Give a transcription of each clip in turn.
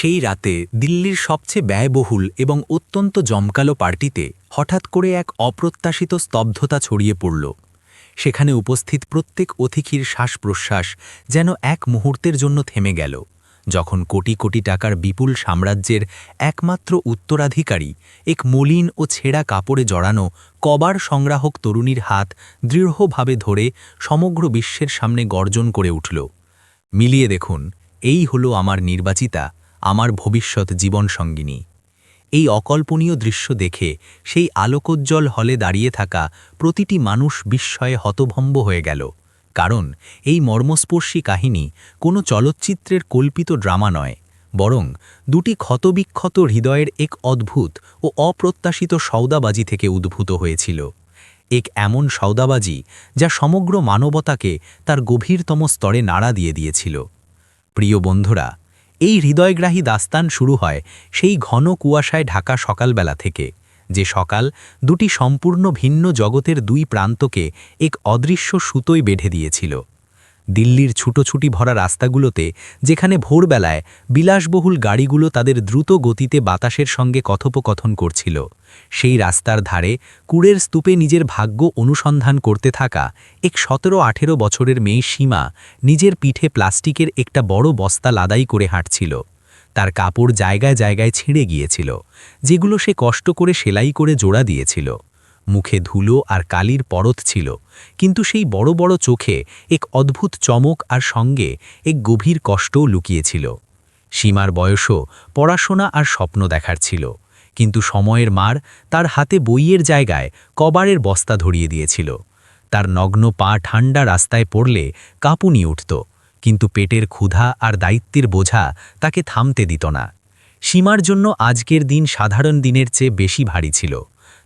সেই রাতে দিল্লির সবচেয়ে ব্যয়বহুল এবং অত্যন্ত জমকালো পার্টিতে হঠাৎ করে এক অপ্রত্যাশিত স্তব্ধতা ছড়িয়ে পড়ল। সেখানে উপস্থিত প্রত্যেক অতিথির শ্বাস-প্রশ্বাস যেন এক মুহূর্তের জন্য থেমে গেল, যখন কোটি কোটি টাকার বিপুল সাম্রাজ্যের একমাত্র উত্তরাধিকারী এক মলিন ও ছেঁড়া কাপড়ে জড়ানো কবার সংগ্রাহক তরুণীর হাত দৃঢ়ভাবে ধরে সমগ্র বিশ্বের সামনে গর্জন করে উঠল, মিলিয়ে দেখুন, এই হলো আমার নির্বাচিতা, আমার ভবিষ্যৎ জীবনসঙ্গিনী। এই অকল্পনীয় দৃশ্য দেখে সেই আলোকোজ্জ্বল হলে দাঁড়িয়ে থাকা প্রতিটি মানুষ বিস্ময়ে হতভম্ব হয়ে গেল, কারণ এই মর্মস্পর্শী কাহিনী কোনো চলচ্চিত্রের কল্পিত ড্রামা নয়, বরং দুটি ক্ষতবিক্ষত হৃদয়ের এক অদ্ভুত ও অপ্রত্যাশিত সওদাবাজি থেকে উদ্ভূত হয়েছিল। এক এমন সওদাবাজি যা সমগ্র মানবতাকে তার গভীরতম স্তরে নাড়া দিয়ে দিয়েছিল। প্রিয় বন্ধুরা, এই হৃদয়গ্রাহী দাস্তান শুরু হয় সেই ঘন কুয়াশায় ঢাকা সকালবেলা থেকে, যে সকাল দুটি সম্পূর্ণ ভিন্ন জগতের দুই প্রান্তকে এক অদৃশ্য সুতোয় বেঁধে দিয়েছিল। দিল্লির ছুটোছুটি ভরা রাস্তাগুলোতে, যেখানে ভোরবেলায় বিলাসবহুল গাড়িগুলো তাদের দ্রুত গতিতে বাতাসের সঙ্গে কথোপকথন করছিল, সেই রাস্তার ধারে কুড়ের স্তূপে নিজের ভাগ্য অনুসন্ধান করতে থাকা এক ১৭-১৮ বছরের মেয়ে সীমা নিজের পিঠে প্লাস্টিকের একটা বড় বস্তা লাদাই করে হাঁটছিল। তার কাপড় জায়গায় জায়গায় ছিঁড়ে গিয়েছিল, যেগুলো সে কষ্ট করে সেলাই করে জোড়া দিয়েছিল। মুখে ধুলো আর কালির পরত ছিল, কিন্তু সেই বড় বড় চোখে এক অদ্ভুত চমক আর সঙ্গে এক গভীর কষ্টও লুকিয়েছিল। সীমার বয়সও পড়াশোনা আর স্বপ্ন দেখার ছিল, কিন্তু সময়ের মার তার হাতে বইয়ের জায়গায় কবারের বস্তা ধরিয়ে দিয়েছিল। তার নগ্ন পা ঠান্ডা রাস্তায় পড়লে কাঁপুনি উঠত, কিন্তু পেটের ক্ষুধা আর দায়িত্বের বোঝা তাকে থামতে দিত না। সীমার জন্য আজকের দিন সাধারণ দিনের চেয়ে বেশি ভারী ছিল।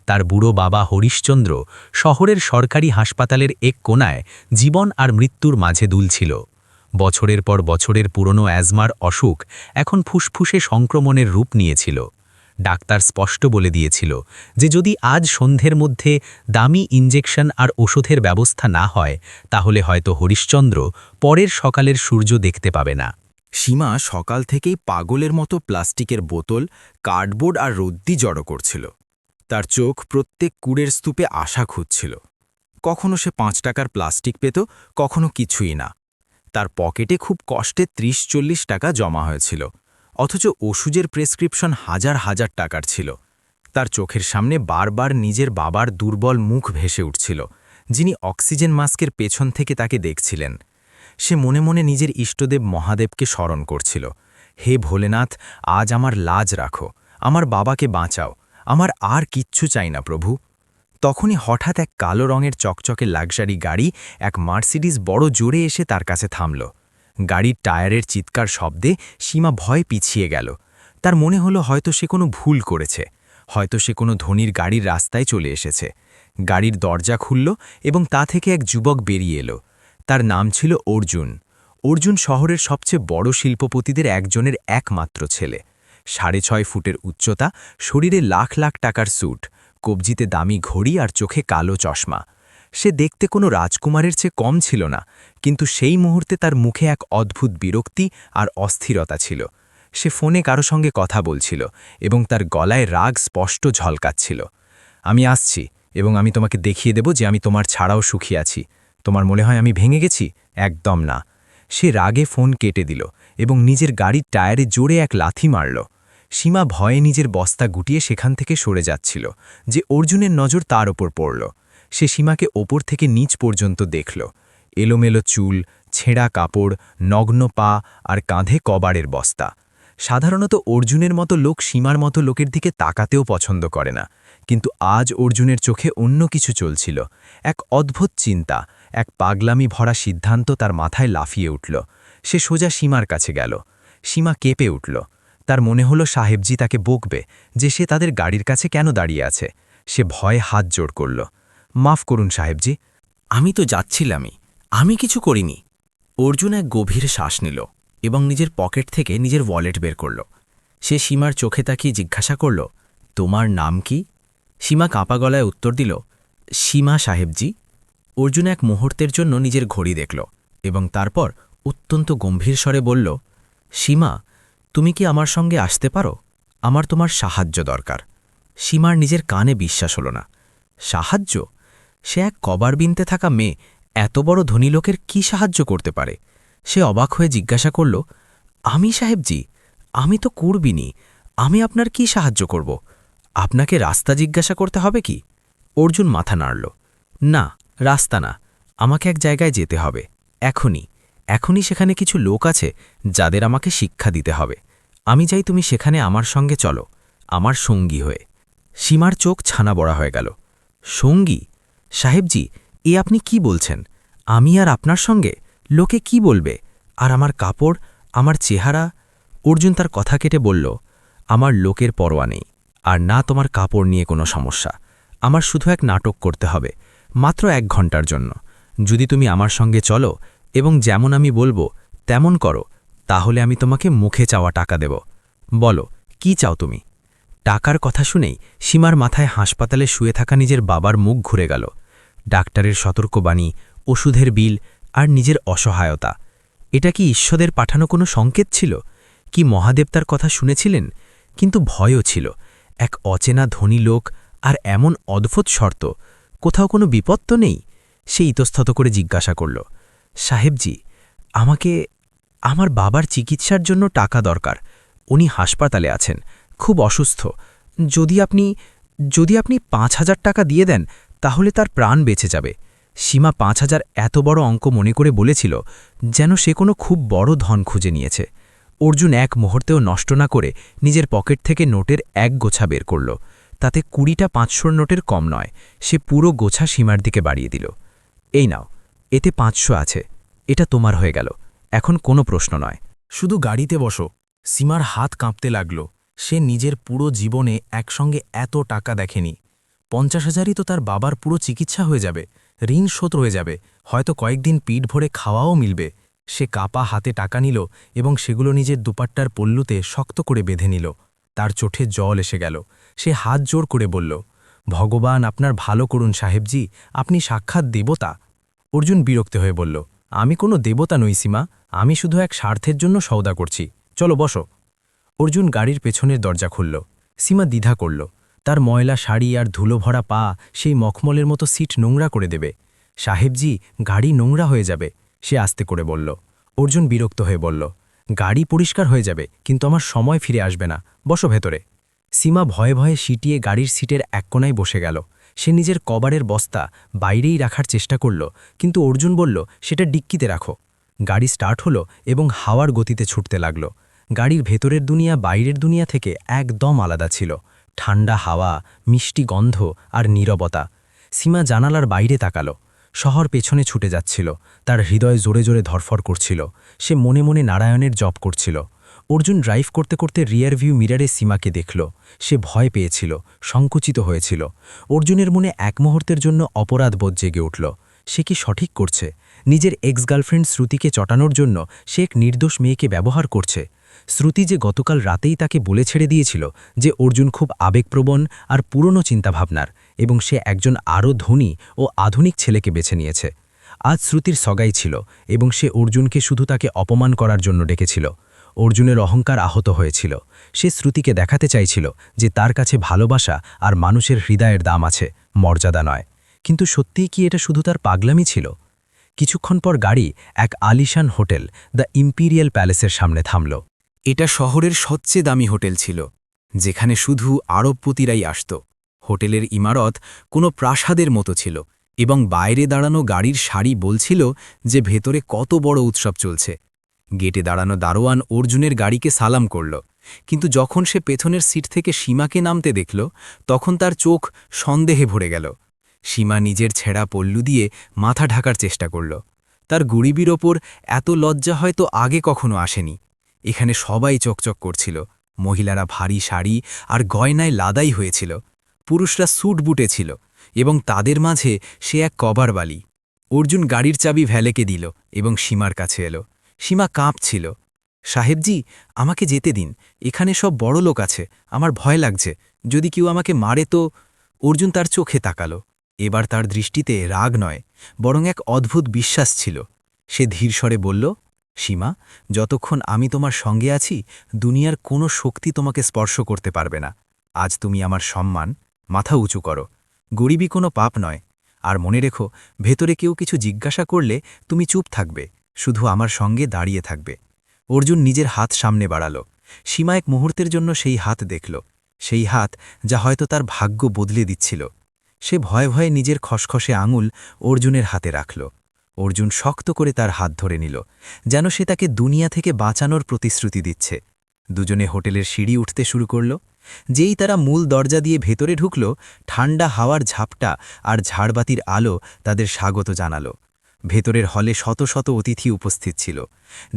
তার বুড়ো বাবা হরিশচন্দ্র শহরের সরকারি হাসপাতালের এক কোণায় জীবন আর মৃত্যুর মাঝে দুলছিল। বছরের পর বছরের পুরনো অ্যাজমার অসুখ এখন ফুসফুসে সংক্রমণের রূপ নিয়েছিল। ডাক্তার স্পষ্ট বলে দিয়েছিল যে যদি আজ সন্ধ্যের মধ্যে দামি ইনজেকশন আর ওষুধের ব্যবস্থা না হয়, তাহলে হয়তো হরিশচন্দ্র পরের সকালের সূর্য দেখতে পাবে না। সীমা সকাল থেকেই পাগলের মতো প্লাস্টিকের বোতল, কার্ডবোর্ড আর রদ্দি জড়ো করছিল। তার চোখ প্রত্যেক কুড়ের স্তূপে আশা খুঁজছিল। কখনো সে ৫ টাকার প্লাস্টিক পেত, কখনো কিছুই না। তার পকেটে খুব কষ্টে ৩০-৪০ টাকা জমা হয়েছিল, অথচ ওষুধের প্রেসক্রিপশন হাজার হাজার টাকার ছিল। তার চোখের সামনে বারবার নিজের বাবার দুর্বল মুখ ভেসে উঠছিল, যিনি অক্সিজেন মাস্কের পেছন থেকে তাকে দেখছিলেন। সে মনে মনে নিজের ইষ্টদেব মহাদেবকে স্মরণ করছিল, হে ভোলেনাথ, আজ আমার লাজ রাখো, আমার বাবাকে বাঁচাও, আমার আর কিচ্ছু চাই না প্রভু। তখনই হঠাৎ এক কালো রঙের চকচকে লাক্সারি গাড়ি, এক মার্সিডিজ বড় জোরে এসে তার কাছে থামল। গাড়ির টায়ারের চিৎকার শব্দে সীমা ভয় পিছিয়ে গেল। তার মনে হলো হয়তো সে কোনো ভুল করেছে, হয়তো সে কোনো ধনীর গাড়ির রাস্তায় চলে এসেছে। গাড়ির দরজা খুলল এবং তা থেকে এক যুবক বেরিয়ে এলো। তার নাম ছিল অর্জুন। অর্জুন শহরের সবচেয়ে বড় শিল্পপতিদের একজনের একমাত্র ছেলে। ৬.৫ ফুটের উচ্চতা, শরীরে লাখ লাখ টাকার স্যুট, কবজিতে দামি ঘড়ি আর চোখে কালো চশমা। সে দেখতে কোনো রাজকুমারের চেয়ে কম ছিল না, কিন্তু সেই মুহূর্তে তার মুখে এক অদ্ভুত বিরক্তি আর অস্থিরতা ছিল। সে ফোনে কারো সঙ্গে কথা বলছিল এবং তার গলায় রাগ স্পষ্ট ঝলকাচ্ছিল। আমি আসছি এবং আমি তোমাকে দেখিয়ে দেব যে আমি তোমার ছাড়াও সুখী আছি। তোমার মনে হয় আমি ভেঙে গেছি? একদম না। সে রাগে ফোন কেটে দিল এবং নিজের গাড়ির টায়ারে জোরে এক লাথি মারল। সীমা ভয়ে নিজের বস্তা গুটিয়ে সেখান থেকে সরে যাচ্ছিল, যে অর্জুনের নজর তার ওপর পড়ল। সে সীমাকে ওপর থেকে নিচ পর্যন্ত দেখল। এলোমেলো চুল, ছেঁড়া কাপড়, নগ্ন পা আর কাঁধে কবারের বস্তা। সাধারণত অর্জুনের মতো লোক সীমার মতো লোকের দিকে তাকাতেও পছন্দ করে না, কিন্তু আজ অর্জুনের চোখে অন্য কিছু চলছিল। এক অদ্ভুত চিন্তা, এক পাগলামি ভরা সিদ্ধান্ত তার মাথায় লাফিয়ে উঠল। সে সোজা সীমার কাছে গেল। সীমা কেঁপে উঠল। তার মনে হলো সাহেবজি তাকে বকবে যে সে তাদের গাড়ির কাছে কেন দাঁড়িয়ে আছে। সে ভয়ে হাত জোড় করল। মাফ করুন সাহেবজি, আমি তো যাচ্ছিলামই, আমি কিছু করিনি। অর্জুন এক গভীর শ্বাস নিল এবং নিজের পকেট থেকে নিজের ওয়ালেট বের করল। সে সীমার চোখে তাকিয়ে জিজ্ঞাসা করল, তোমার নাম কি? সীমা কাঁপা গলায় উত্তর দিল, সীমা সাহেবজি। অর্জুন এক মুহূর্তের জন্য নিজের ঘড়ি দেখল এবং তারপর অত্যন্ত গম্ভীর স্বরে বলল, সীমা, তুমি কি আমার সঙ্গে আসতে পারো? আমার তোমার সাহায্য দরকার। সীমার নিজের কানে বিশ্বাস হল না। সাহায্য? সে এক কবার বিনতে থাকা মেয়ে এত বড় ধনী লোকের কি সাহায্য করতে পারে? সে অবাক হয়ে জিজ্ঞাসা করল, আমি সাহেবজি, আমি তো কুড়বিনি, আমি আপনার কি সাহায্য করব? আপনাকে রাস্তা জিজ্ঞাসা করতে হবে কি? অর্জুন মাথা নাড়ল। না, রাস্তা না, আমাকে এক জায়গায় যেতে হবে, এখনই সেখানে কিছু লোক আছে যাদের আমাকে শিক্ষা দিতে হবে। আমি চাই তুমি সেখানে আমার সঙ্গে চলো, আমার সঙ্গী হয়ে। সীমার চোখ ছানা বড়া হয়ে গেল। সঙ্গী? সাহেবজি, এ আপনি কি বলছেন? আমি আর আপনার সঙ্গে? লোকে কি বলবে? আর আমার কাপড়, আমার চেহারা? অর্জুন তার কথা কেটে বলল, আমার লোকের পরোয়া নেই, আর না তোমার কাপড় নিয়ে কোনো সমস্যা। আমার শুধু এক নাটক করতে হবে, মাত্র 1 ঘন্টার জন্য। যদি তুমি আমার সঙ্গে চলো এবং যেমন আমি বলবো তেমন করো, তাহলে আমি তোমাকে মুখে চাওয়া টাকা দেব। বলো, কি চাও তুমি? টাকার কথা শুনেই সীমার মাথায় হাসপাতালে শুয়ে থাকা নিজের বাবার মুখ ঘুরে গেল। ডাক্তারের সতর্কবাণী, ওষুধের বিল আর নিজের অসহায়তা। এটা কি ঈশ্বরের পাঠানো কোনো সংকেত ছিল? কি মহাদেব তার কথা শুনেছিলেন? কিন্তু ভয়ও ছিল। এক অচেনা ধনী লোক, আর এমন অদ্ভুত শর্ত। কোথাও কোনো বিপদ তো নেই? সে ইতস্তত করে জিজ্ঞাসা করল, সাহেবজি, আমার বাবার চিকিৎসার জন্য টাকা দরকার। উনি হাসপাতালে আছেন, খুব অসুস্থ। যদি আপনি 5,000 টাকা দিয়ে দেন তাহলে তার প্রাণ বেঁচে যাবে। সীমা 5,000 এত বড় অঙ্ক মনে করে বলেছিল, যেন সে কোনো খুব বড় ধন খুঁজে নিয়েছে। অর্জুন এক মুহূর্তেও নষ্ট না করে নিজের পকেট থেকে নোটের এক গোছা বের করল। তাতে 20টা 500 নোটের কম নয়। সে পুরো গোছা সীমার দিকে বাড়িয়ে দিল। এই নাও, এতে 500 আছে, এটা তোমার হয়ে গেল, এখন কোনো প্রশ্ন নয়। শুধু গাড়িতে বসো। সীমার হাত কাঁপতে লাগল। সে নিজের পুরো জীবনে একসঙ্গে এত টাকা দেখেনি। 50,000ই তো তার বাবার পুরো চিকিৎসা হয়ে যাবে, ঋণ শোধ হয়ে যাবে, হয়তো কয়েকদিন পিঠ ভরে খাওয়াও মিলবে। সে কাপা হাতে টাকা নিল এবং সেগুলো নিজের দুপাট্টার পল্লুতে শক্ত করে বেঁধে নিল। তার চোখে জল এসে গেল। সে হাত জোর করে বলল, ভগবান আপনার ভালো করুন সাহেবজি, আপনি সাক্ষাৎ দেবতা। অর্জুন বিরক্ত হয়ে বলল, আমি কোনো দেবতা নই সীমা, আমি শুধু এক স্বার্থের জন্য সওদা করছি, চলো বসো। অর্জুন গাড়ির পেছনের দরজা খুলল। সীমা দ্বিধা করল। তার ময়লা শাড়ি আর ধুলো ভরা পা সেই মখমলের মতো সিট নোংরা করে দেবে। সাহেবজি, গাড়ি নোংরা হয়ে যাবে, সে আস্তে করে বলল। অর্জুন বিরক্ত হয়ে বলল, গাড়ি পরিষ্কার হয়ে যাবে, কিন্তু আমার সময় ফিরে আসবে না, বসো ভেতরে। সীমা ভয়ে ভয়ে সিটিয়ে গাড়ির সিটের এক কোণায় বসে গেল। সে নিজের কবারের বস্তা বাইরেই রাখার চেষ্টা করল, কিন্তু অর্জুন বলল, সেটা ডিক্কিতে রাখো। গাড়ি স্টার্ট হলো এবং হাওয়ার গতিতে ছুটতে লাগল। গাড়ির ভেতরের দুনিয়া বাইরের দুনিয়া থেকে একদম আলাদা ছিল। ঠান্ডা হাওয়া, মিষ্টি গন্ধ আর নীরবতা। সীমা জানালার বাইরে তাকালো। শহর পেছনে ছুটে যাচ্ছিল। তার হৃদয় জোরে জোরে ধরফর করছিল। সে মনে মনে নারায়ণের জপ করছিল। অর্জুন ড্রাইভ করতে করতে রিয়ার ভিউ মিরারে সীমাকে দেখল। সে ভয় পেয়েছিল, সংকুচিত হয়েছিল। অর্জুনের মনে এক মুহূর্তের জন্য অপরাধবোধ জেগে উঠল। সে কি সঠিক করছে? নিজের এক্স গার্লফ্রেন্ড শ্রুতিকে চটানোর জন্য সে এক নির্দোষ মেয়েকে ব্যবহার করছে। শ্রুতি যে গতকাল রাতেই তাকে বলে ছেড়ে দিয়েছিল যে অর্জুন খুব আবেগপ্রবণ আর পুরনো চিন্তাভাবনার, এবং সে একজন আরও ধনী ও আধুনিক ছেলেকে বেছে নিয়েছে। আজ শ্রুতির সগাই ছিল এবং সে অর্জুনকে শুধু তাকে অপমান করার জন্য ডেকেছিল। অর্জুনের অহংকার আহত হয়েছিল। সে শ্রুতিকে দেখাতে চাইছিল যে তার কাছে ভালোবাসা আর মানুষের হৃদয়ের দাম আছে, মর্যাদা নয়। কিন্তু সত্যিই কি এটা শুধু তার পাগলামি ছিল? কিছুক্ষণ পর গাড়ি এক আলিশান হোটেল, দ্য ইম্পিরিয়াল প্যালেসের সামনে থামল। এটা শহরের সবচেয়ে দামি হোটেল ছিল, যেখানে শুধু আরবপতিরাই আসত। হোটেলের ইমারত কোনো প্রাসাদের মতো ছিল, এবং বাইরে দাঁড়ানো গাড়ির সারি বলছিল যে ভেতরে কত বড় উৎসব চলছে। গেটে দাঁড়ানো দারোয়ান অর্জুনের গাড়িকে সালাম করল, কিন্তু যখন সে পেছনের সিট থেকে সীমাকে নামতে দেখল, তখন তার চোখ সন্দেহে ভরে গেল। সীমা নিজের ছেঁড়া পল্লু দিয়ে মাথা ঢাকার চেষ্টা করল। তার গরিবের ওপর এত লজ্জা হয়তো আগে কখনো আসেনি। এখানে সবাই চকচক করছিল। মহিলারা ভারী শাড়ি আর গয়নায় লাদাই হয়েছিল। পুরুষরা স্যুট বুটে ছিল, এবং তাদের মাঝে সে এক কবারবালি। অর্জুন গাড়ির চাবি ভ্যালেকে দিল এবং সীমার কাছে এলো। সীমা কাঁপছিল। সাহেবজি, আমাকে যেতে দিন, এখানে সব বড় লোক আছে, আমার ভয় লাগছে, যদি কেউ আমাকে মারে তো। অর্জুন তার চোখে তাকালো। এবার তার দৃষ্টিতে রাগ নয়, বরং এক অদ্ভুত বিশ্বাস ছিল। সে ধীর স্বরে বলল, সীমা, যতক্ষণ আমি তোমার সঙ্গে আছি দুনিয়ার কোনো শক্তি তোমাকে স্পর্শ করতে পারবে না। আজ তুমি আমার সম্মান, মাথা উঁচু করো। গরিবই কোনো পাপ নয়। আর মনে রেখো, ভেতরে কেউ কিছু জিজ্ঞাসা করলে তুমি চুপ থাকবে, শুধু আমার সঙ্গে দাঁড়িয়ে থাকবে। অর্জুন নিজের হাত সামনে বাড়ালো। সীমা এক মুহূর্তের জন্য সেই হাত দেখল, সেই হাত যা হয়তো তার ভাগ্য বদলে দিচ্ছিল। সে ভয়ে ভয়ে নিজের খসখসে আঙুল অর্জুনের হাতে রাখল। অর্জুন শক্ত করে তার হাত ধরে নিল, যেন সে তাকে দুনিয়া থেকে বাঁচানোর প্রতিশ্রুতি দিচ্ছে। দুজনে হোটেলের সিঁড়ি উঠতে শুরু করল। যেই তারা মূল দরজা দিয়ে ভেতরে ঢুকল, ঠান্ডা হাওয়ার ঝাপটা আর ঝাড়বাতির আলো তাদের স্বাগত জানালো। ভেতরের হলে শত শত অতিথি উপস্থিত ছিল।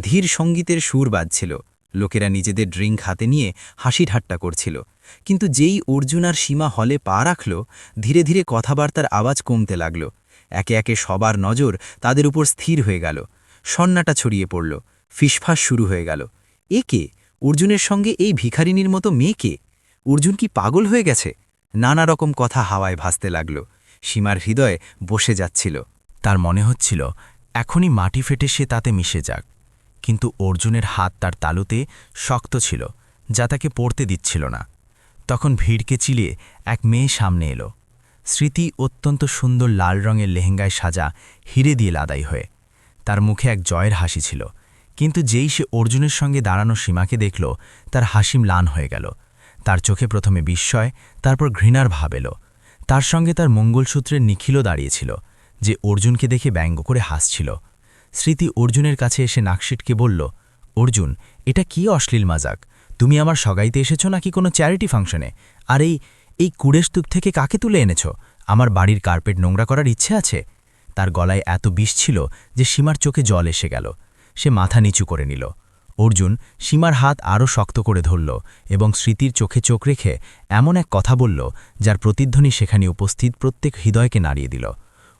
ধীর সঙ্গীতের সুর বাজছিল। লোকেরা নিজেদের ড্রিঙ্ক হাতে নিয়ে হাসি ঠাট্টা করছিল। কিন্তু যেই অর্জুন আর সীমা হলে পা রাখল, ধীরে ধীরে কথাবার্তার আওয়াজ কমতে লাগল। একে একে সবার নজর তাদের উপর স্থির হয়ে গেল। সন্নাটা ছড়িয়ে পড়ল, ফিসফাস শুরু হয়ে গেল। এ কে? অর্জুনের সঙ্গে এই ভিখারিনীর মতো মেয়ে কে? অর্জুন কি পাগল হয়ে গেছে? নানা রকম কথা হাওয়ায় ভাসতে লাগল। সীমার হৃদয়ে বসে যাচ্ছিল। তার মনে হচ্ছিল এখনই মাটি ফেটে সে তাতে মিশে যাক। কিন্তু অর্জুনের হাত তার তালুতে শক্ত ছিল, যা তাকে পড়তে দিচ্ছিল না। তখন ভিড়কে চিলিয়ে এক মেয়ে সামনে এলো। স্মৃতি অত্যন্ত সুন্দর লাল রঙের লেহেঙ্গায় সাজা, হিরে দিয়ে লাদাই হয়ে। তার মুখে এক জয়ের হাসি ছিল। কিন্তু যেই সে অর্জুনের সঙ্গে দাঁড়ানো সীমাকে দেখল, তার হাসি ম্লান হয়ে গেল। তার চোখে প্রথমে বিস্ময়, তারপর ঘৃণার ভাব এলো। তার সঙ্গে তার মঙ্গলসূত্রের নিখিলও দাঁড়িয়েছিল, যে অর্জুনকে দেখে ব্যঙ্গ করে হাসছিল। স্মৃতি অর্জুনের কাছে এসে নাকশিটকে বলল, অর্জুন, এটা কি অশ্লীল মাজাক? তুমি আমার সগাইতে এসেছ নাকি কোনো চ্যারিটি ফাংশনে? আর এই কুড়ের স্তূপ থেকে কাকে তুলে এনেছ? আমার বাড়ির কার্পেট নোংরা করার ইচ্ছে আছে? তার গলায় এত বিষ ছিল যে সীমার চোখে জল এসে গেল। সে মাথা নিচু করে নিল। অর্জুন সীমার হাত আরও শক্ত করে ধরল এবং স্মৃতির চোখে চোখ রেখে এমন এক কথা বলল, যার প্রতিধ্বনি সেখানে উপস্থিত প্রত্যেক হৃদয়কে নাড়িয়ে দিল।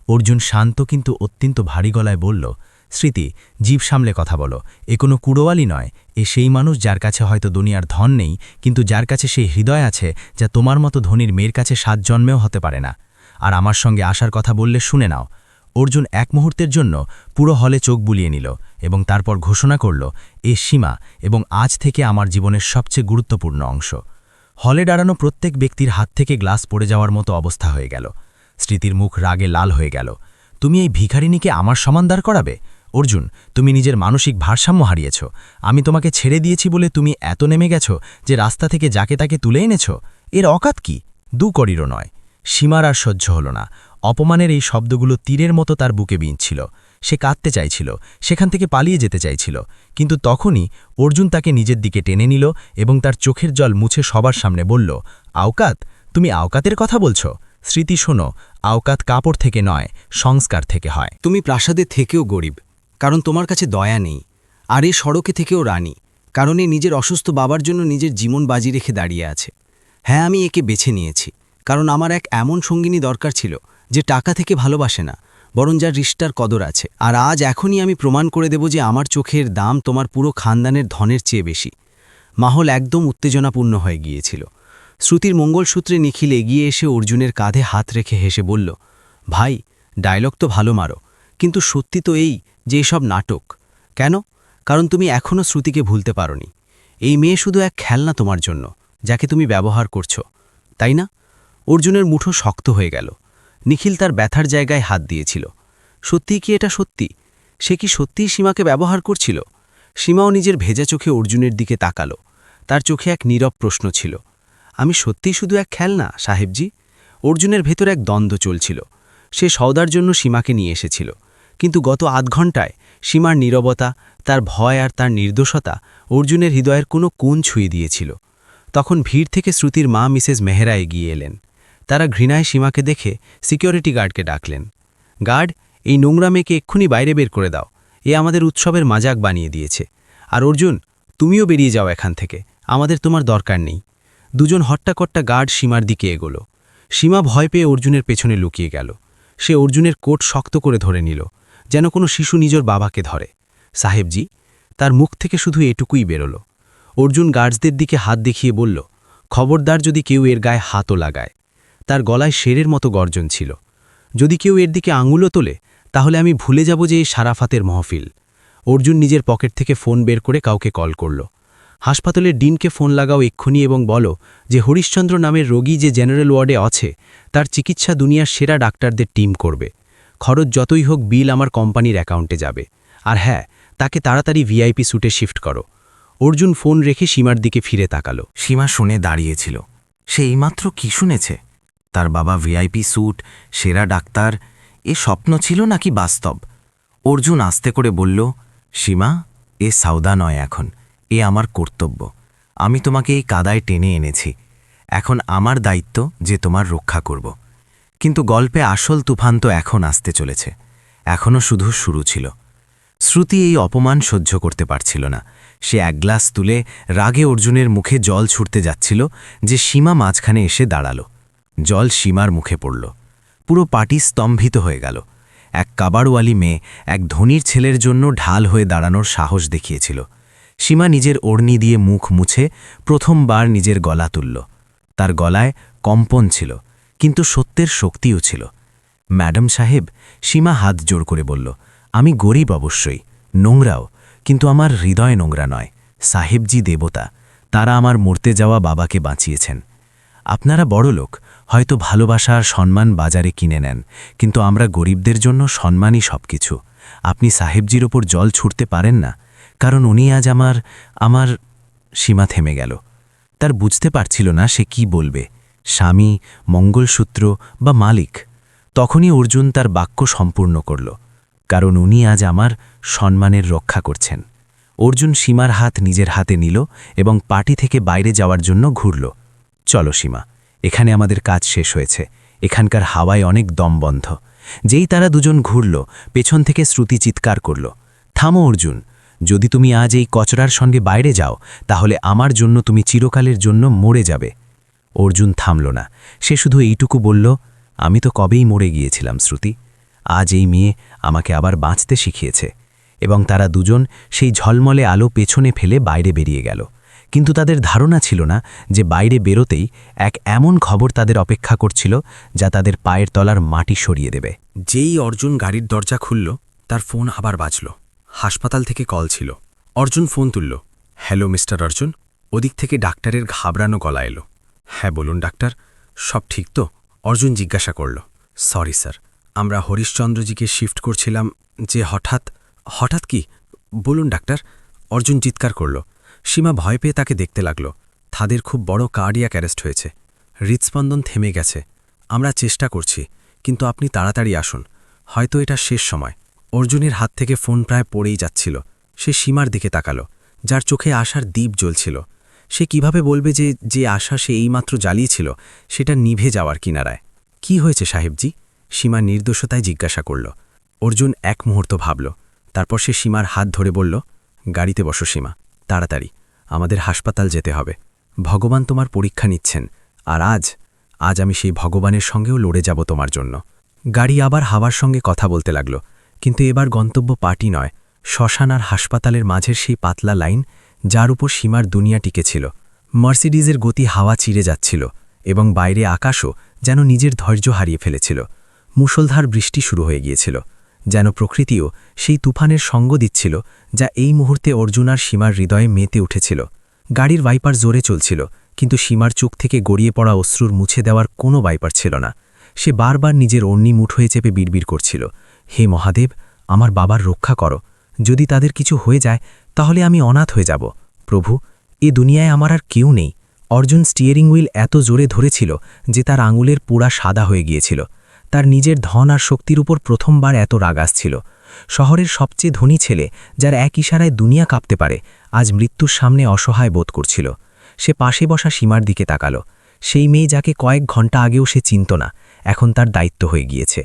অর্জুন শান্ত কিন্তু অত্যন্ত ভারী গলায় বলল, স্মৃতি, জীব সামলে কথা বলো। এ কোনো কুড়োয়ালি নয়। এ সেই মানুষ যার কাছে হয়তো দুনিয়ার ধন নেই, কিন্তু যার কাছে সেই হৃদয় আছে যা তোমার মতো ধনীর মেয়ের কাছে 7 জন্মেও হতে পারে না। আর আমার সঙ্গে আসার কথা বললে শুনে নাও। অর্জুন এক মুহূর্তের জন্য পুরো হলে চোখ বুলিয়ে নিল এবং তারপর ঘোষণা করল, এ সীমা এবং আজ থেকে আমার জীবনের সবচেয়ে গুরুত্বপূর্ণ অংশ। হলে দাঁড়ানো প্রত্যেক ব্যক্তির হাত থেকে গ্লাস পড়ে যাওয়ার মতো অবস্থা হয়ে গেল। স্মৃতির মুখ রাগে লাল হয়ে গেল। তুমি এই ভিখারিনীকে আমার সমান দাঁড় করাবে? অর্জুন, তুমি নিজের মানসিক ভারসাম্য হারিয়েছ। আমি তোমাকে ছেড়ে দিয়েছি বলে তুমি এত নেমে গেছ যে রাস্তা থেকে যাকে তাকে তুলে এনেছ? এর অকাত কি? 2 কড়িরও নয়। সীমার আর সহ্য হল না। অপমানের এই শব্দগুলো তীরের মতো তার বুকে বিঁধছিল। সে কাঁদতে চাইছিল, সেখান থেকে পালিয়ে যেতে চাইছিল। কিন্তু তখনই অর্জুন তাকে নিজের দিকে টেনে নিল এবং তার চোখের জল মুছে সবার সামনে বলল, আওকাত, তুমি আওকাতের কথা বলছো? স্মৃতি, শোনো, আওকাত কাপড় থেকে নয়, সংস্কার থেকে হয়। তুমি প্রাসাদে থেকেও গরিব, কারণ তোমার কাছে দয়া নেই। আর এ সড়কে থেকেও রানী, কারণ এ নিজের অসুস্থ বাবার জন্য নিজের জীবন বাজি রেখে দাঁড়িয়ে আছে। হ্যাঁ, আমি একে বেছে নিয়েছি, কারণ আমার এক এমন সঙ্গিনী দরকার ছিল যে টাকা থেকে ভালোবাসে না, বরং যার রিশতার কদর আছে। আর আজ এখনই আমি প্রমাণ করে দেব যে আমার চোখের দাম তোমার পুরো খানদানের ধনের চেয়ে বেশি। মাহল একদম উত্তেজনাপূর্ণ হয়ে গিয়েছিল। শ্রুতির মঙ্গলসূত্রে নিখিল এগিয়ে এসে অর্জুনের কাঁধে হাত রেখে হেসে বলল, ভাই, ডায়লগ তো ভালো মারো, কিন্তু সত্যি তো এই যে এসব নাটক। কেন? কারণ তুমি এখনও শ্রুতিকে ভুলতে পারোনি। এই মেয়ে শুধু এক খেলনা তোমার জন্য, যাকে তুমি ব্যবহার করছো, তাই না? অর্জুনের মুঠো শক্ত হয়ে গেল। নিখিল তার ব্যথার জায়গায় হাত দিয়েছিল। সত্যিই কি এটা সত্যি? সে কি সত্যিই সীমাকে ব্যবহার করছিল? সীমাও নিজের ভেজা চোখে অর্জুনের দিকে তাকালো। তার চোখে এক নীরব প্রশ্ন ছিল, আমি সত্যিই শুধু এক খেলনা, সাহেবজি? অর্জুনের ভেতর এক দ্বন্দ্ব চলছিল। সে সওদার জন্য সীমাকে নিয়ে এসেছিল, কিন্তু গত 8 ঘণ্টায় সীমার নীরবতা, তার ভয় আর তার নির্দোষতা অর্জুনের হৃদয়ের কোনো কোণ ছুঁয়ে দিয়েছিল। তখন ভিড় থেকে শ্রুতির মা মিসেস মেহরা এগিয়ে এলেন। তারা ঘৃণায় সীমাকে দেখে সিকিউরিটি গার্ডকে ডাকলেন। গার্ড, এই নোংরা মেয়েকে এক্ষুনি বাইরে বের করে দাও। এ আমাদের উৎসবের মাজাক বানিয়ে দিয়েছে। আর অর্জুন, তুমিও বেরিয়ে যাও এখান থেকে, আমাদের তোমার দরকার নেই। দুজন হট্টাকট্টা গার্ড সীমার দিকে এগোলো। সীমা ভয় পেয়ে অর্জুনের পেছনে লুকিয়ে গেল। সে অর্জুনের কোট শক্ত করে ধরে নিল, যেন কোনো শিশু নিজের বাবাকে ধরে। সাহেবজি, তার মুখ থেকে শুধু এটুকুই বেরোলো। অর্জুন গার্ডসদের দিকে হাত দেখিয়ে বলল, খবরদার যদি কেউ এর গায়ে হাতও লাগায়। তার গলায় শেরের মতো গর্জন ছিল। যদি কেউ এর দিকে আঙুলও তোলে, তাহলে আমি ভুলে যাব যে এই সারাফাতের মহফিল। অর্জুন নিজের পকেট থেকে ফোন বের করে কাউকে কল করল। হাসপাতালের ডিনকে ফোন লাগাও এক্ষুনি এবং বলো যে হরিশ্চন্দ্র নামের রোগী যে জেনারেল ওয়ার্ডে আছে তার চিকিৎসা দুনিয়ার সেরা ডাক্তারদের টিম করবে। খরচ যতই হোক বিল আমার কোম্পানির অ্যাকাউন্টে যাবে। আর হ্যাঁ, তাকে তাড়াতাড়ি ভিআইপি স্যুটে শিফট করো। অর্জুন ফোন রেখে সীমার দিকে ফিরে তাকালো। সীমা শুনে দাঁড়িয়েছিল। সে এইমাত্র কি শুনেছে? তার বাবা ভিআইপি স্যুট, সেরা ডাক্তার, এ স্বপ্ন ছিল নাকি বাস্তব? অর্জুন আস্তে করে বলল, সীমা, এ সাউদা নয় এখন, এ আমার কর্তব্য। আমি তোমাকে এই কাদায় টেনে এনেছি। এখন আমার দায়িত্ব যে তোমার রক্ষা করব। কিন্তু গল্পে আসল তুফান তো এখন আসতে চলেছে। এখনও শুধু শুরু ছিল। শ্রুতি এই অপমান সহ্য করতে পারছিল না। সে এক গ্লাস তুলে রাগে অর্জুনের মুখে জল ছুটতে যাচ্ছিল যে সীমা মাঝখানে এসে দাঁড়ালো। জল সীমার মুখে পড়ল। পুরো পার্টি স্তম্ভিত হয়ে গেল। এক কাবাড়ওয়ালি মেয়ে এক ধনীর ছেলের জন্য ঢাল হয়ে দাঁড়ানোর সাহস দেখিয়েছিল। সীমা নিজের ওড়নি দিয়ে মুখ মুছে প্রথমবার নিজের গলা তুলল। তার গলায় কম্পন ছিল, কিন্তু সত্যের শক্তিও ছিল। ম্যাডাম সাহেব, সীমা হাত জোর করে বলল, আমি গরিব অবশ্যই, নোংরাও, কিন্তু আমার হৃদয় নোংরা নয়। সাহেবজি দেবতা, তারা আমার মরতে যাওয়া বাবাকে বাঁচিয়েছেন। আপনারা বড় লোক, হয়তো ভালোবাসা আর সম্মান বাজারে কিনে নেন, কিন্তু আমরা গরিবদের জন্য সম্মানই সবকিছু। আপনি সাহেবজির ওপর জল ছুটতে পারেন না, কারণ উনি আজ আমার সীমা থেমে গেল। তার বুঝতে পারছিল না সে কি বলবে, স্বামী, মঙ্গলসূত্র বা মালিক। তখনই অর্জুন তার বাক্য সম্পূর্ণ করল, কারণ উনি আজ আমার সম্মানের রক্ষা করছেন। অর্জুন সীমার হাত নিজের হাতে নিল এবং পার্টি থেকে বাইরে যাওয়ার জন্য ঘুরল। চলো সীমা, এখানে আমাদের কাজ শেষ হয়েছে। এখানকার হাওয়ায় অনেক দম বন্ধ। যেই তারা দুজন ঘুরল, পেছন থেকে শ্রুতি চিৎকার করল, থামো অর্জুন, যদি তুমি আজ এই কচরার সঙ্গে বাইরে যাও তাহলে আমার জন্য তুমি চিরকালের জন্য মরে যাবে। অর্জুন থামল না। সে শুধু এইটুকু বলল, আমি তো কবেই মরে গিয়েছিলাম শ্রুতি। আজ এই মেয়ে আমাকে আবার বাঁচতে শিখিয়েছে। এবং তারা দুজন সেই ঝলমলে আলো পেছনে ফেলে বাইরে বেরিয়ে গেল। কিন্তু তাদের ধারণা ছিল না যে বাইরে বেরোতেই এক এমন খবর তাদের অপেক্ষা করছিল যা তাদের পায়ের তলার মাটি সরিয়ে দেবে। যেই অর্জুন গাড়ির দরজা খুলল, তার ফোন আবার বাজল। হাসপাতাল থেকে কল ছিল। অর্জুন ফোন তুলল। Hello mister Arjun. ওদিক থেকে ডাক্তারের ঘাবড়ানো গলা এলো। হ্যাঁ বলুন ডাক্তার, সব ঠিক তো? অর্জুন জিজ্ঞাসা করল। সরি স্যার, আমরা হরিশ্চন্দ্রজিকে শিফট করছিলাম যে হঠাৎ কি? বলুন ডাক্তার। অর্জুন চিৎকার করল। সীমা ভয় পেয়ে তাকে দেখতে লাগল। তাদের খুব বড় কার্ডিয়াক অ্যারেস্ট হয়েছে। হৃদস্পন্দন থেমে গেছে। আমরা চেষ্টা করছি, কিন্তু আপনি তাড়াতাড়ি আসুন। হয়তো এটা শেষ সময়। অর্জুনের হাত থেকে ফোন প্রায় পড়েই যাচ্ছিল। সে সীমার দিকে তাকালো, যার চোখে আশার দ্বীপ জ্বলছিল। সে কিভাবে বলবে যে আশা সে এইমাত্র জ্বালিয়েছিল সেটা নিভে যাওয়ার কিনারায়? কি হয়েছে সাহেবজি? সীমা নির্দোষতায় জিজ্ঞাসা করল। অর্জুন এক মুহূর্ত ভাবল। তারপর সে সীমার হাত ধরে বলল, গাড়িতে বসো সীমা, তাড়াতাড়ি, আমাদের হাসপাতাল যেতে হবে। ভগবান তোমার পরীক্ষা নিচ্ছেন, আর আজ আমি সেই ভগবানের সঙ্গেও লড়ে যাব তোমার জন্য। গাড়ি আবার হাওয়ার সঙ্গে কথা বলতে লাগল, কিন্তু এবার গন্তব্য পার্টি নয়, শ্মশান আর হাসপাতালের মাঝের সেই পাতলা লাইন যার উপর সীমার দুনিয়া টিকেছিল। মার্সিডিজের গতি হাওয়া চিরে যাচ্ছিল, এবং বাইরে আকাশও যেন নিজের ধৈর্য হারিয়ে ফেলেছিল। মুষলধার বৃষ্টি শুরু হয়ে গিয়েছিল, যেন প্রকৃতিও সেই তুফানের সঙ্গ দিচ্ছিল যা এই মুহূর্তে অর্জুন আর সীমার হৃদয়ে মেতে উঠেছিল। গাড়ির ভাইপার জোরে চলছিল, কিন্তু সীমার চোখ থেকে গড়িয়ে পড়া অশ্রুর মুছে দেওয়ার কোনো ভাইপার ছিল না। সে বারবার নিজের অন্যি মুঠোয় চেপে বিড়বিড় করছিল, হে মহাদেব, আমার বাবার রক্ষা করো। যদি তাদের কিছু হয়ে যায় তাহলে আমি অনাথ হয়ে যাব। প্রভু, এ দুনিয়ায় আমার আর কেউ নেই। অর্জুন স্টিয়ারিং হুইল এত জোরে ধরেছিল যে তার আঙুলের পোড়া সাদা হয়ে গিয়েছিল। তার নিজের ধন আর শক্তির উপর প্রথমবার এত রাগ আসছিল। শহরের সবচেয়ে ধনী ছেলে, যার এক ইশারায় দুনিয়া কাঁপতে পারে, আজ মৃত্যুর সামনে অসহায় বোধ করছিল। সে পাশে বসা সীমার দিকে তাকালো। সেই মেয়ে যাকে কয়েক ঘন্টা আগেও সে চিনত না, এখন তার দায়িত্ব হয়ে গিয়েছে।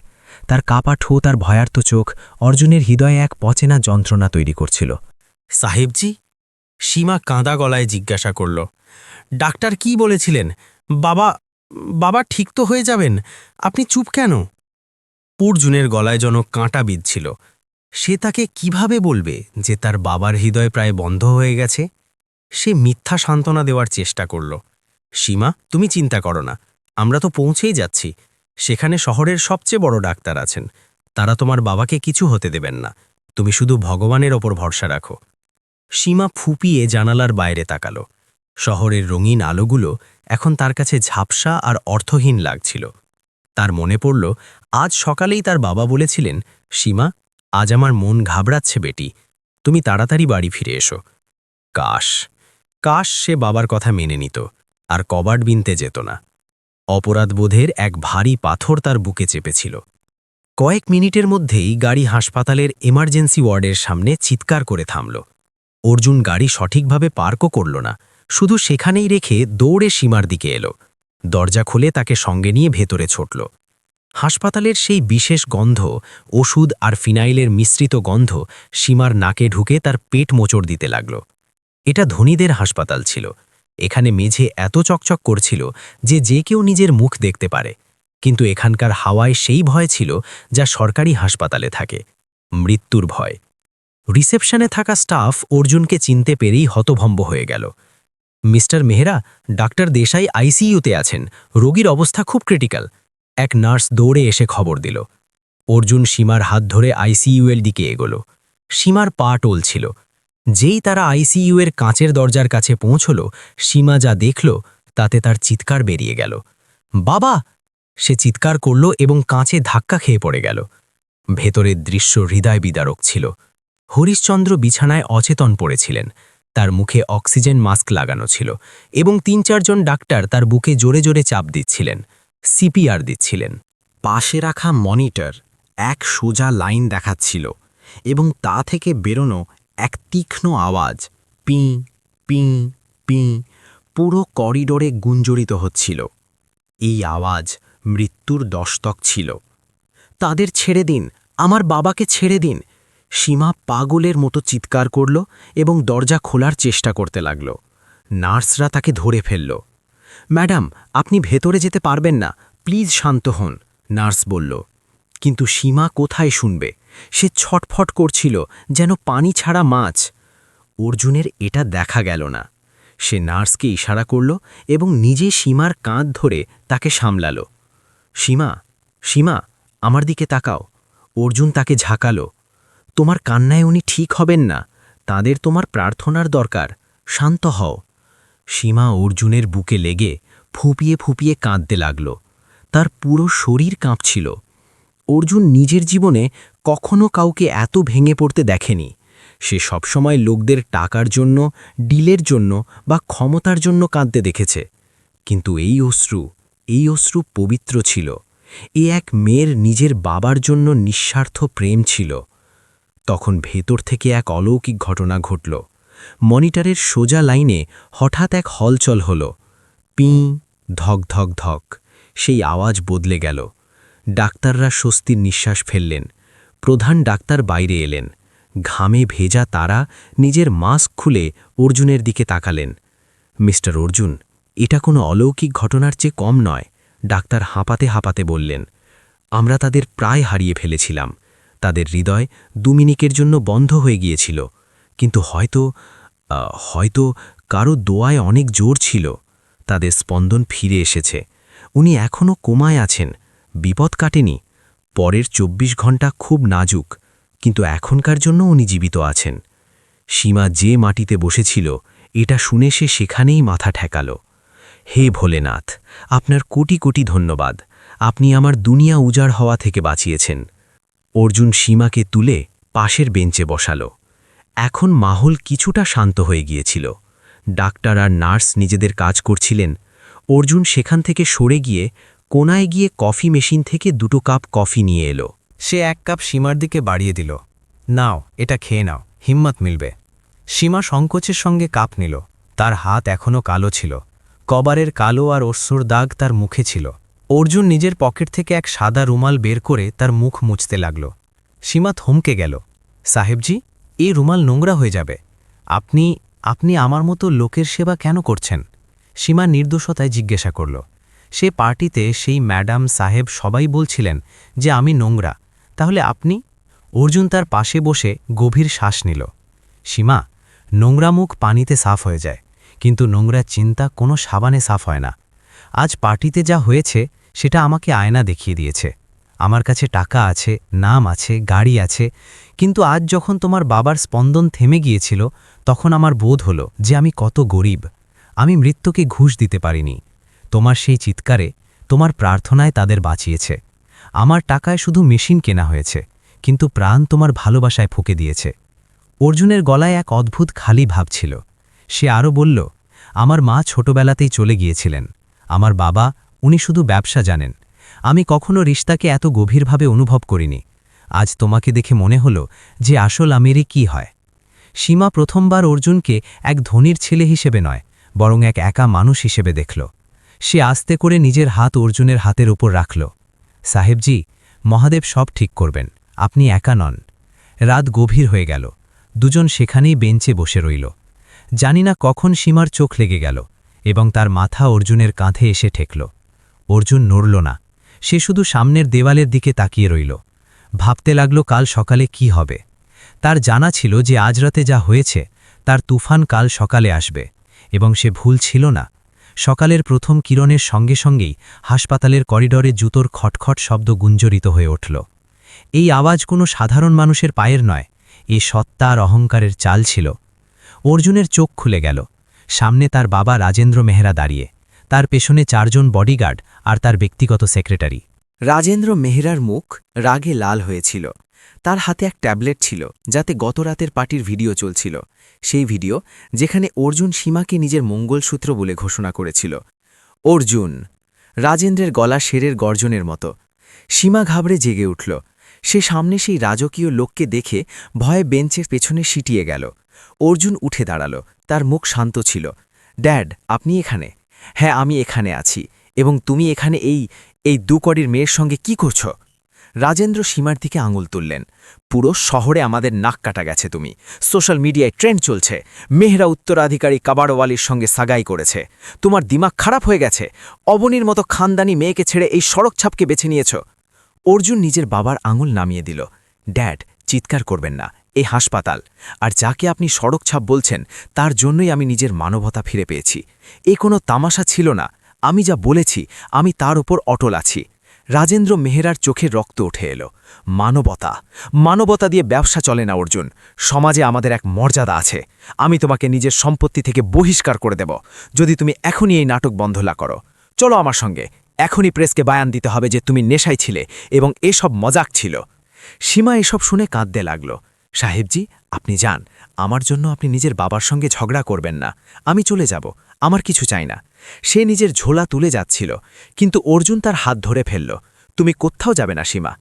তার কাপা ঠোঁট আর ভয়ার্ত চোখ অর্জুনের হৃদয়ে এক পচেনা যন্ত্রণা তৈরি করছিল। সাহেবজি? সীমা কাঁদা গলায় জিজ্ঞাসা করল। ডাক্তার কি বলেছিলেন? বাবা ঠিক তো হয়ে যাবেন? আপনি চুপ কেন? অর্জুনের গলায় যেন কাঁটা বিঁধছিল। সে তাকে কিভাবে বলবে যে তার বাবার হৃদয় প্রায় বন্ধ হয়ে গেছে? সে মিথ্যা সান্ত্বনা দেওয়ার চেষ্টা করল। সীমা, তুমি চিন্তা করো না, আমরা তো পৌঁছেই যাচ্ছি। সেখানে শহরের সবচেয়ে বড় ডাক্তার আছেন, তারা তোমার বাবাকে কিছু হতে দেবেন না। তুমি শুধু ভগবানের ওপর ভরসা রাখো। সীমা ফুপিয়ে জানালার বাইরে তাকালো। শহরের রঙিন আলোগুলো এখন তার কাছে ঝাপসা আর অর্থহীন লাগছিল। তার মনে পড়ল আজ সকালেই তার বাবা বলেছিলেন, সীমা, আজ আমার মন ঘাবড়াচ্ছে বেটি, তুমি তাড়াতাড়ি বাড়ি ফিরে এসো। কাশ কাশ সে বাবার কথা মেনে নিত আর কবাট বিনতে যেত না। অপরাধবোধের এক ভারী পাথর তার বুকে চেপেছিল। কয়েক মিনিটের মধ্যেই গাড়ি হাসপাতালের এমার্জেন্সি ওয়ার্ডের সামনে চিৎকার করে থামল। অর্জুন গাড়ি সঠিকভাবে পার্কও করল না, শুধু সেখানেই রেখে দৌড়ে সীমার দিকে এলো। দরজা খুলে তাকে সঙ্গে নিয়ে ভেতরে ছুটল। হাসপাতালের সেই বিশেষ গন্ধ, ওষুধ আর ফিনাইলের মিশ্রিত গন্ধ সীমার নাকে ঢুকে তার পেট মোচড় দিতে লাগল। এটা ধনীদের হাসপাতাল ছিল। এখানে মেঝে এত চকচক করছিল যে কেউ নিজের মুখ দেখতে পারে, কিন্তু এখানকার হাওয়ায় সেই ভয় ছিল যা সরকারি হাসপাতালে থাকে, মৃত্যুর ভয়। রিসেপশনে থাকা স্টাফ অর্জুনকে চিনতে পেরেই হতভম্ব হয়ে গেল। মিস্টার মেহরা, ডাক্তার দেশাই আইসিইউতে আছেন, রোগীর অবস্থা খুব ক্রিটিক্যাল। এক নার্স দৌড়ে এসে খবর দিল। অর্জুন সীমার হাত ধরে আইসিইউয়ের দিকে এগোল। সীমার পা টলছিল। যেই তারা আইসিইউয়ের কাঁচের দরজার কাছে পৌঁছল, সীমা যা দেখল তাতে তার চিৎকার বেরিয়ে গেল। বাবা! সে চিৎকার করল এবং কাঁচে ধাক্কা খেয়ে পড়ে গেল। ভেতরের দৃশ্য হৃদয় বিদারক ছিল। হরিশচন্দ্র বিছানায় অচেতন পড়েছিলেন। তার মুখে অক্সিজেন মাস্ক লাগানো ছিল এবং ৩-৪ জন ডাক্তার তার বুকে জোরে জোরে চাপ দিচ্ছিলেন, সিপিআর দিচ্ছিলেন। পাশে রাখা মনিটর এক সোজা লাইন দেখাচ্ছিল এবং তা থেকে বেরোনো এক তীক্ষ্ণ আওয়াজ পিঁ পিঁ পিঁ পুরো করিডোরে গুঞ্জরিত হচ্ছিল। এই আওয়াজ মৃত্যুর দস্তক ছিল। তাদের ছেড়ে দিন, আমার বাবাকে ছেড়ে দিন। সীমা পাগলের মতো চিৎকার করল এবং দরজা খোলার চেষ্টা করতে লাগল। নার্সরা তাকে ধরে ফেলল। ম্যাডাম, আপনি ভেতরে যেতে পারবেন না, প্লিজ শান্ত হন, নার্স বলল। কিন্তু সীমা কোথায় শুনবে? সে ছটফট করছিল যেন পানি ছাড়া মাছ। অর্জুনের এটা দেখা গেল না। সে নার্সকে ইশারা করল এবং নিজে সীমার কাঁধ ধরে তাকে সামলাল। সীমা, সীমা, আমার দিকে তাকাও। অর্জুন তাকে ঝাঁকালো। তোমার কান্নায় উনি ঠিক হবেন না, তাদের তোমার প্রার্থনার দরকার, শান্ত হও। সীমা অর্জুনের বুকে লেগে ফুপিয়ে ফুপিয়ে কাঁদতে লাগল। তার পুরো শরীর কাঁপছিল। অর্জুন নিজের জীবনে কখনো কাউকে এত ভেঙে পড়তে দেখেনি। সে সবসময় লোকদের টাকার জন্য, ডিলের জন্য বা ক্ষমতার জন্য কাঁদতে দেখেছে। কিন্তু এই অশ্রু পবিত্র ছিল। এ এক মেয়ের নিজের বাবার জন্য নিঃস্বার্থ প্রেম ছিল। তখন ভেতর থেকে এক অলৌকিক ঘটনা ঘটল। মনিটরের সোজা লাইনে হঠাৎ এক হলচল হল। পিঁ, ধক ধক ধক। সেই আওয়াজ বদলে গেল। ডাক্তাররা স্বস্তির নিঃশ্বাস ফেললেন। প্রধান ডাক্তার বাইরে এলেন। ঘামে ভেজা তারা নিজের মাস্ক খুলে অর্জুনের দিকে তাকালেন। মিস্টার অর্জুন, এটা কোনো অলৌকিক ঘটনার চেয়ে কম নয়, ডাক্তার হাঁপাতে হাঁপাতে বললেন। আমরা তাদের প্রায় হারিয়ে ফেলেছিলাম। তাদের হৃদয় 2 মিনিটের জন্য বন্ধ হয়ে গিয়েছিল, কিন্তু হয়তো কারো দোয়ায় অনেক জোর ছিল। তাদের স্পন্দন ফিরে এসেছে। উনি এখনও কোমায় আছেন, বিপদ কাটেনি। পরের 24 ঘন্টা খুব নাজুক, কিন্তু এখনকার জন্য উনি জীবিত আছেন। সীমা যে মাটিতে বসেছিল এটা শুনে সে সেখানেই মাথা ঠেকাল। হে ভোলেনাথ, আপনার কোটি কোটি ধন্যবাদ। আপনি আমার দুনিয়া উজাড় হওয়া থেকে বাঁচিয়েছেন। অর্জুন সীমাকে তুলে পাশের বেঞ্চে বসাল। এখন মাহল কিছুটা শান্ত হয়ে গিয়েছিল। ডাক্তার আর নার্স নিজেদের কাজ করছিলেন। অর্জুন সেখান থেকে সরে গিয়ে কোনায় গিয়ে কফি মেশিন থেকে 2 কাপ কফি নিয়ে এলো। সে 1 কাপ সীমার দিকে বাড়িয়ে দিল। নাও, এটা খেয়ে নাও, হিম্মত মিলবে। সীমা সংকোচের সঙ্গে কাপ নিল। তার হাত এখনও কালো ছিল। কবারের কালো আর অশ্রুর দাগ তার মুখে ছিল। অর্জুন নিজের পকেট থেকে এক সাদা রুমাল বের করে তার মুখ মুছতে লাগল। সীমা থমকে গেল। সাহেবজি, এই রুমাল নোংরা হয়ে যাবে। আপনি আমার মতো লোকের সেবা কেন করছেন? সীমা নির্দোষতায় জিজ্ঞাসা করল। সে পার্টিতে সেই ম্যাডাম সাহেব সবাই বলছিলেন যে আমি নোংরা, তাহলে আপনি? অর্জুন তার পাশে বসে গভীর শ্বাস নিল। সীমা, নোংরা মুখ পানিতে সাফ হয়ে যায়, কিন্তু নোংরা চিন্তা কোনো সাবানে সাফ হয় না। আজ পার্টিতে যা হয়েছে সেটা আমাকে আয়না দেখিয়ে দিয়েছে। আমার কাছে টাকা আছে, নাম আছে, গাড়ি আছে, কিন্তু আজ যখন তোমার বাবার স্পন্দন থেমে গিয়েছিল তখন আমার বোধ হলো যে আমি কত গরিব। আমি মৃত্যুকে ঘুষ দিতে পারিনি। তোমার সেই চিৎকারে, তোমার প্রার্থনায় তাদের বাঁচিয়েছে। আমার টাকায় শুধু মেশিন কেনা হয়েছে, কিন্তু প্রাণ তোমার ভালোবাসায় ফুঁকে দিয়েছে। অর্জুনের গলায় এক অদ্ভুত খালি ভাব ছিল। সে আরও বলল, আমার মা ছোটবেলাতেই চলে গিয়েছিলেন। আমার বাবা, উনি শুধু ব্যবসা জানেন। আমি কখনো রিশতাকে এত গভীরভাবে অনুভব করিনি। আজ তোমাকে দেখে মনে হলো যে আসল আমিরই কি হয়। সীমা প্রথমবার অর্জুনকে এক ধনীর ছেলে হিসেবে নয়, বরং এক একা মানুষ হিসেবে দেখল। সে আস্তে করে নিজের হাত অর্জুনের হাতের ওপর রাখল। সাহেবজি, মহাদেব সব ঠিক করবেন, আপনি একা নন। রাত গভীর হয়ে গেল। দুজন সেখানেই বেঞ্চে বসে রইল। জানি না কখন সীমার চোখ লেগে গেল এবং তার মাথা অর্জুনের কাঁধে এসে ঠেকল। অর্জুন নড়ল না, সে শুধু সামনের দেওয়ালের দিকে তাকিয়ে রইল। ভাবতে লাগল কাল সকালে কি হবে। তার জানা ছিল যে আজ রাতে যা হয়েছে তার তুফান কাল সকালে আসবে, এবং সে ভুল ছিল না। সকালের প্রথম কিরণের সঙ্গে সঙ্গেই হাসপাতালের করিডরে জুতোর খটখট শব্দ গুঞ্জরিত হয়ে উঠল। এই আওয়াজ কোনো সাধারণ মানুষের পায়ের নয়, এ সত্তা আর অহংকারের চাল ছিল। অর্জুনের চোখ খুলে গেল। সামনে তার বাবা রাজেন্দ্র মেহরা দাঁড়িয়ে, তার পেছনে 4 জন বডিগার্ড আর তার ব্যক্তিগত সেক্রেটারি। রাজেন্দ্র মেহরার মুখ রাগে লাল হয়েছিল। তার হাতে এক ট্যাবলেট ছিল যাতে গত রাতের পার্টির ভিডিও চলছিল, সেই ভিডিও যেখানে অর্জুন সীমাকে নিজের মঙ্গলসূত্র বলে ঘোষণা করেছিল। অর্জুন! রাজেন্দ্রের গলা শেরের গর্জনের মতো। সীমা ঘাবড়ে জেগে উঠল। সে সামনে সেই রাজকীয় লোককে দেখে ভয়ে বেঞ্চের পেছনে সিটিয়ে গেল। অর্জুন উঠে দাঁড়াল, তার মুখ শান্ত ছিল। ড্যাড, আপনি এখানে? হ্যাঁ, আমি এখানে আছি। এবং তুমি এখানে এই 2 কড়ির মেয়ের সঙ্গে কি করছ? রাজেন্দ্র সীমার দিকে আঙুল তুললেন। পুরো শহরে আমাদের নাক কাটা গেছে। তুমি সোশ্যাল মিডিয়ায় ট্রেন্ড চলছে, মেহরা উত্তরাধিকারী কাবাড়ওয়ালির সঙ্গে সাগাই করেছে। তোমার দিমাগ খারাপ হয়ে গেছে। অবনীর মতো খানদানি মেয়েকে ছেড়ে এই সড়ক ছাপকে বেছে নিয়েছ। অর্জুন নিজের বাবার আঙুল নামিয়ে দিল। ড্যাড, চিৎকার করবেন না, এই হাসপাতাল। আর যাকে আপনি সড়ক ছাপ বলছেন তার জন্যই আমি নিজের মানবতা ফিরে পেয়েছি। এ কোনো তামাশা ছিল না। আমি যা বলেছি আমি তার ওপর অটল আছি। রাজেন্দ্র মেহরার চোখে রক্ত উঠে এলো। মানবতা! মানবতা দিয়ে ব্যবসা চলে না অর্জুন। সমাজে আমাদের এক মর্যাদা আছে। আমি তোমাকে নিজের সম্পত্তি থেকে বহিষ্কার করে দেব যদি তুমি এখনই এই নাটক বন্ধ না করো। চলো আমার সঙ্গে। এখনই প্রেসকে বায়ান দিতে হবে যে তুমি নেশায় ছিলে এবং এসব মজাক ছিল। সীমা এসব শুনে কাঁদতে লাগল। সাহেবজি, আপনি যান। আমার জন্য আপনি নিজের বাবার সঙ্গে ঝগড়া করবেন না। আমি চলে যাব, আমার কিছু চাই না। সে নিজের ঝোলা তুলে যাচ্ছিল, কিন্তু অর্জুন তার হাত ধরে ফেলল। তুমি কোথাও যাবে না সীমা।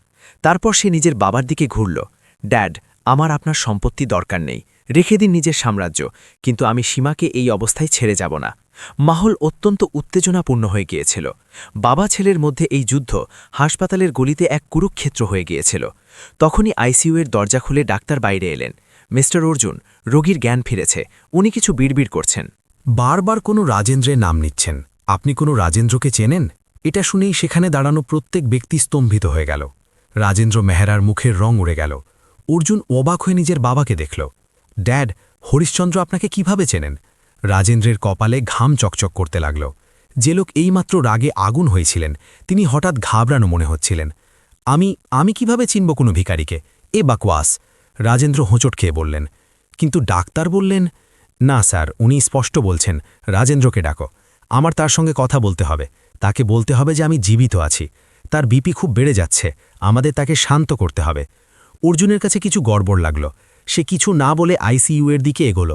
তারপর সে নিজের বাবার দিকে ঘুরল। ড্যাড, আমার আপনার সম্পত্তি দরকার নেই, রেখে দিন নিজের সাম্রাজ্য, কিন্তু আমি সীমাকে এই অবস্থায় ছেড়ে যাব না। মাহল অত্যন্ত উত্তেজনাপূর্ণ হয়ে গিয়েছিল। বাবা ছেলের মধ্যে এই যুদ্ধ হাসপাতালের গলিতে এক কুরুক্ষেত্র হয়ে গিয়েছিল। তখনই আইসিইউ-এর দরজা খুলে ডাক্তার বাইরে এলেন। মিস্টার অর্জুন, রোগীর জ্ঞান ফিরেছে, উনি কিছু বিড়বিড় করছেন। বারবার কোনো রাজেন্দ্রের নাম নিচ্ছেন। আপনি কোনো রাজেন্দ্রকে চেনেন? এটা শুনেই সেখানে দাঁড়ানো প্রত্যেক ব্যক্তি স্তম্ভিত হয়ে গেল। রাজেন্দ্র মেহরার মুখের রং উড়ে গেল। অর্জুন অবাক হয়ে নিজের বাবাকে দেখল। ড্যাড, হরিশ্চন্দ্র আপনাকে কিভাবে চেনেন? রাজেন্দ্রের কপালে ঘাম চকচক করতে লাগল। যে লোক এইমাত্র রাগে আগুন হয়েছিলেন তিনি হঠাৎ ঘাবড়ানো মনে হচ্ছিলেন। আমি কিভাবে চিনব কোনো ভিখারিকে? এ বাকওয়াস! রাজেন্দ্র হোঁচট খেয়ে বললেন। কিন্তু ডাক্তার বললেন, না স্যার, উনি স্পষ্ট বলছেন, রাজেন্দ্রকে ডাকো। আমার তার সঙ্গে কথা বলতে হবে। তাকে বলতে হবে যে আমি জীবিত আছি। তার বিপি খুব বেড়ে যাচ্ছে, আমাদের তাকে শান্ত করতে হবে। অর্জুনের কাছে কিছু গড়বড় লাগল। সে কিছু না বলে আইসিইউ-এর দিকে এগোল।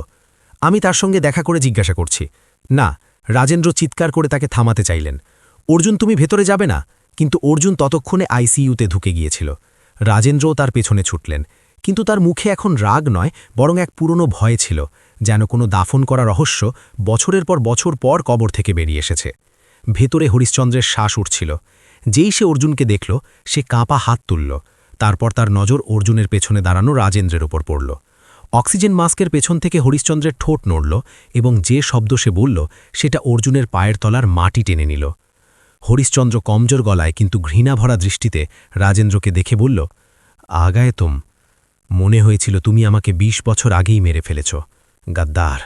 আমি তার সঙ্গে দেখা করে জিজ্ঞাসা করছি। না, রাজেন্দ্র চিৎকার করে তাকে থামাতে চাইলেন। অর্জুন, তুমি ভেতরে যাবে না? কিন্তু অর্জুন ততক্ষণে আইসিইউ-তে ঢুকে গিয়েছিল। রাজেন্দ্রও তার পেছনে ছুটলেন, কিন্তু তার মুখে এখন রাগ নয়, বরং এক পুরনো ভয় ছিল, যেন কোনো দাফন করা রহস্য বছরের পর বছর পর কবর থেকে বেরিয়ে এসেছে। ভেতরে হরিশ্চন্দ্রের শ্বাস উঠছিল। যেই সে অর্জুনকে দেখল, সে কাঁপা হাত তুলল। তারপর তার নজর অর্জুনের পেছনে দাঁড়ানো রাজেন্দ্রের ওপর পড়ল। অক্সিজেন মাস্কের পেছন থেকে হরিশ্চন্দ্রের ঠোঁট নড়ল এবং যে শব্দ সে বলল সেটা অর্জুনের পায়ের তলার মাটি টেনে নিল। হরিশ্চন্দ্র কমজোর গলায় কিন্তু ঘৃণাভরা দৃষ্টিতে রাজেন্দ্রকে দেখে বলল, আগায় তুম, মনে হয়েছিল তুমি আমাকে 20 বছর আগেই মেরে ফেলেছ, গাদ্দার।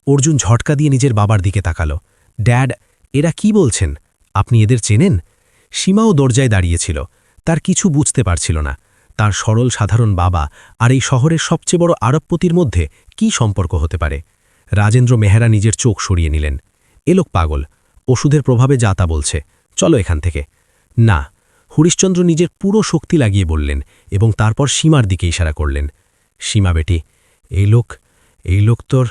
অর্জুন ঝটকা দিয়ে নিজের বাবার দিকে তাকাল। ড্যাড, এরা কি বলছেন? আপনি এদের চেনেন? সীমাও দরজায় দাঁড়িয়েছিল। তার কিছু বুঝতে পারছিল না তার সরল সাধারণ বাবা আর এই শহরের সবচেয়ে বড় আরবপতির মধ্যে কি সম্পর্ক হতে পারে। রাজেন্দ্র মেহরা নিজের চোখ সরিয়ে নিলেন। এ লোক পাগল, ওষুধের প্রভাবে যা তা বলছে, চলো এখান থেকে। না, হরিশ্চন্দ্র নিজের পুরো শক্তি লাগিয়ে বললেন এবং তারপর সীমার দিকে ইশারা করলেন। সীমা বেটি, এই লোক তোর।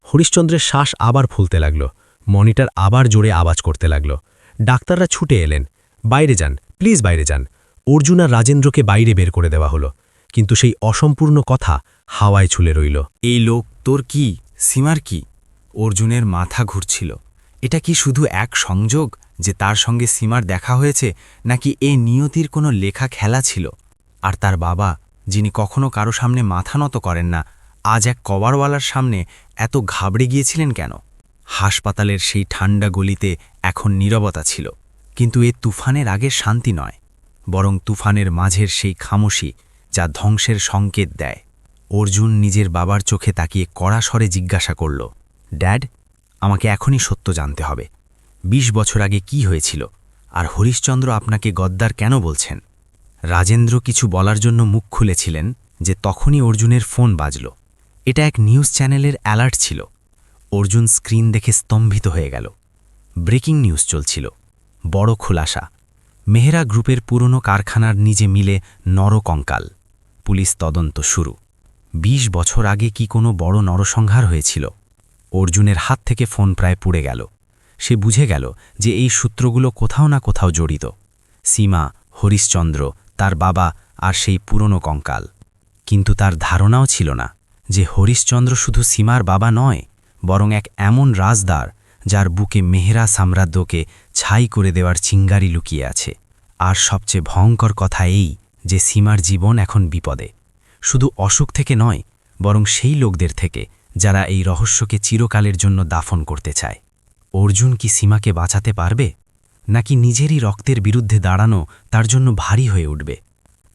হরিশ্চন্দ্রের শ্বাস আবার ফুলতে লাগল, মনিটর আবার জোরে আওয়াজ করতে লাগল। ডাক্তাররা ছুটে এলেন। বাইরে যান, প্লিজ বাইরে যান। অর্জুন আর রাজেন্দ্রকে বাইরে বের করে দেওয়া হলো, কিন্তু সেই অসম্পূর্ণ কথা হাওয়ায় ঝুলে রইল। এই লোক তোর কি, সীমার কি? অর্জুনের মাথা ঘুরছিল। এটা কি শুধু এক সংযোগ যে তার সঙ্গে সীমার দেখা হয়েছে, নাকি এ নিয়তির কোনো লেখা খেলা ছিল? আর তার বাবা, যিনি কখনো কারো সামনে মাথা নত করেন না, আজ এক কবারওয়ালার সামনে এত ঘাবড়ে গিয়েছিলেন কেন? হাসপাতালের সেই ঠান্ডা গলিতে এখন নীরবতা ছিল, কিন্তু এ তুফানের আগের শান্তি নয়, বরং তুফানের মাঝের সেই খামোশি যা ধ্বংসের সংকেত দেয়। অর্জুন নিজের বাবার চোখে তাকিয়ে কড়া স্বরে জিজ্ঞাসা করল, ড্যাড, আমাকে এখনই সত্য জানতে হবে। ২০ বছর আগে কি হয়েছিল, আর হরিশ্চন্দ্র আপনাকে গদ্দার কেন বলছেন? রাজেন্দ্র কিছু বলার জন্য মুখ খুলেছিলেন যে তখনই অর্জুনের ফোন বাজল। এটা এক নিউজ চ্যানেলের অ্যালার্ট ছিল। অর্জুন স্ক্রিন দেখে স্তম্ভিত হয়ে গেল। ব্রেকিং নিউজ চলছিল। বড় খোলাসা, মেহরা গ্রুপের পুরনো কারখানার নিজে মিলে নরকঙ্কাল। পুলিশ তদন্ত শুরু। ২০ বছর আগে কি কোনো বড় নরসংহার হয়েছিল? অর্জুনের হাত থেকে ফোন প্রায় পুড়ে গেল। সে বুঝে গেল যে এই সূত্রগুলো কোথাও না কোথাও জড়িত। সীমা, হরিশ্চন্দ্র, তার বাবা আর সেই পুরনো কঙ্কাল। কিন্তু তার ধারণাও ছিল না যে হরিশ্চন্দ্র শুধু সীমার বাবা নয়, বরং এক এমন রাজদার যার বুকে মেহরা সাম্রাজ্যকে ছাই করে দেওয়ার চিঙ্গারি লুকিয়ে আছে। আর সবচেয়ে ভয়ঙ্কর কথা এই যে সীমার জীবন এখন বিপদে, শুধু অসুখ থেকে নয়, বরং সেই লোকদের থেকে যারা এই রহস্যকে চিরকালের জন্য দাফন করতে চায়। অর্জুন কি সীমাকে বাঁচাতে পারবে, নাকি নিজেরই রক্তের বিরুদ্ধে দাঁড়ানো তার জন্য ভারী হয়ে উঠবে?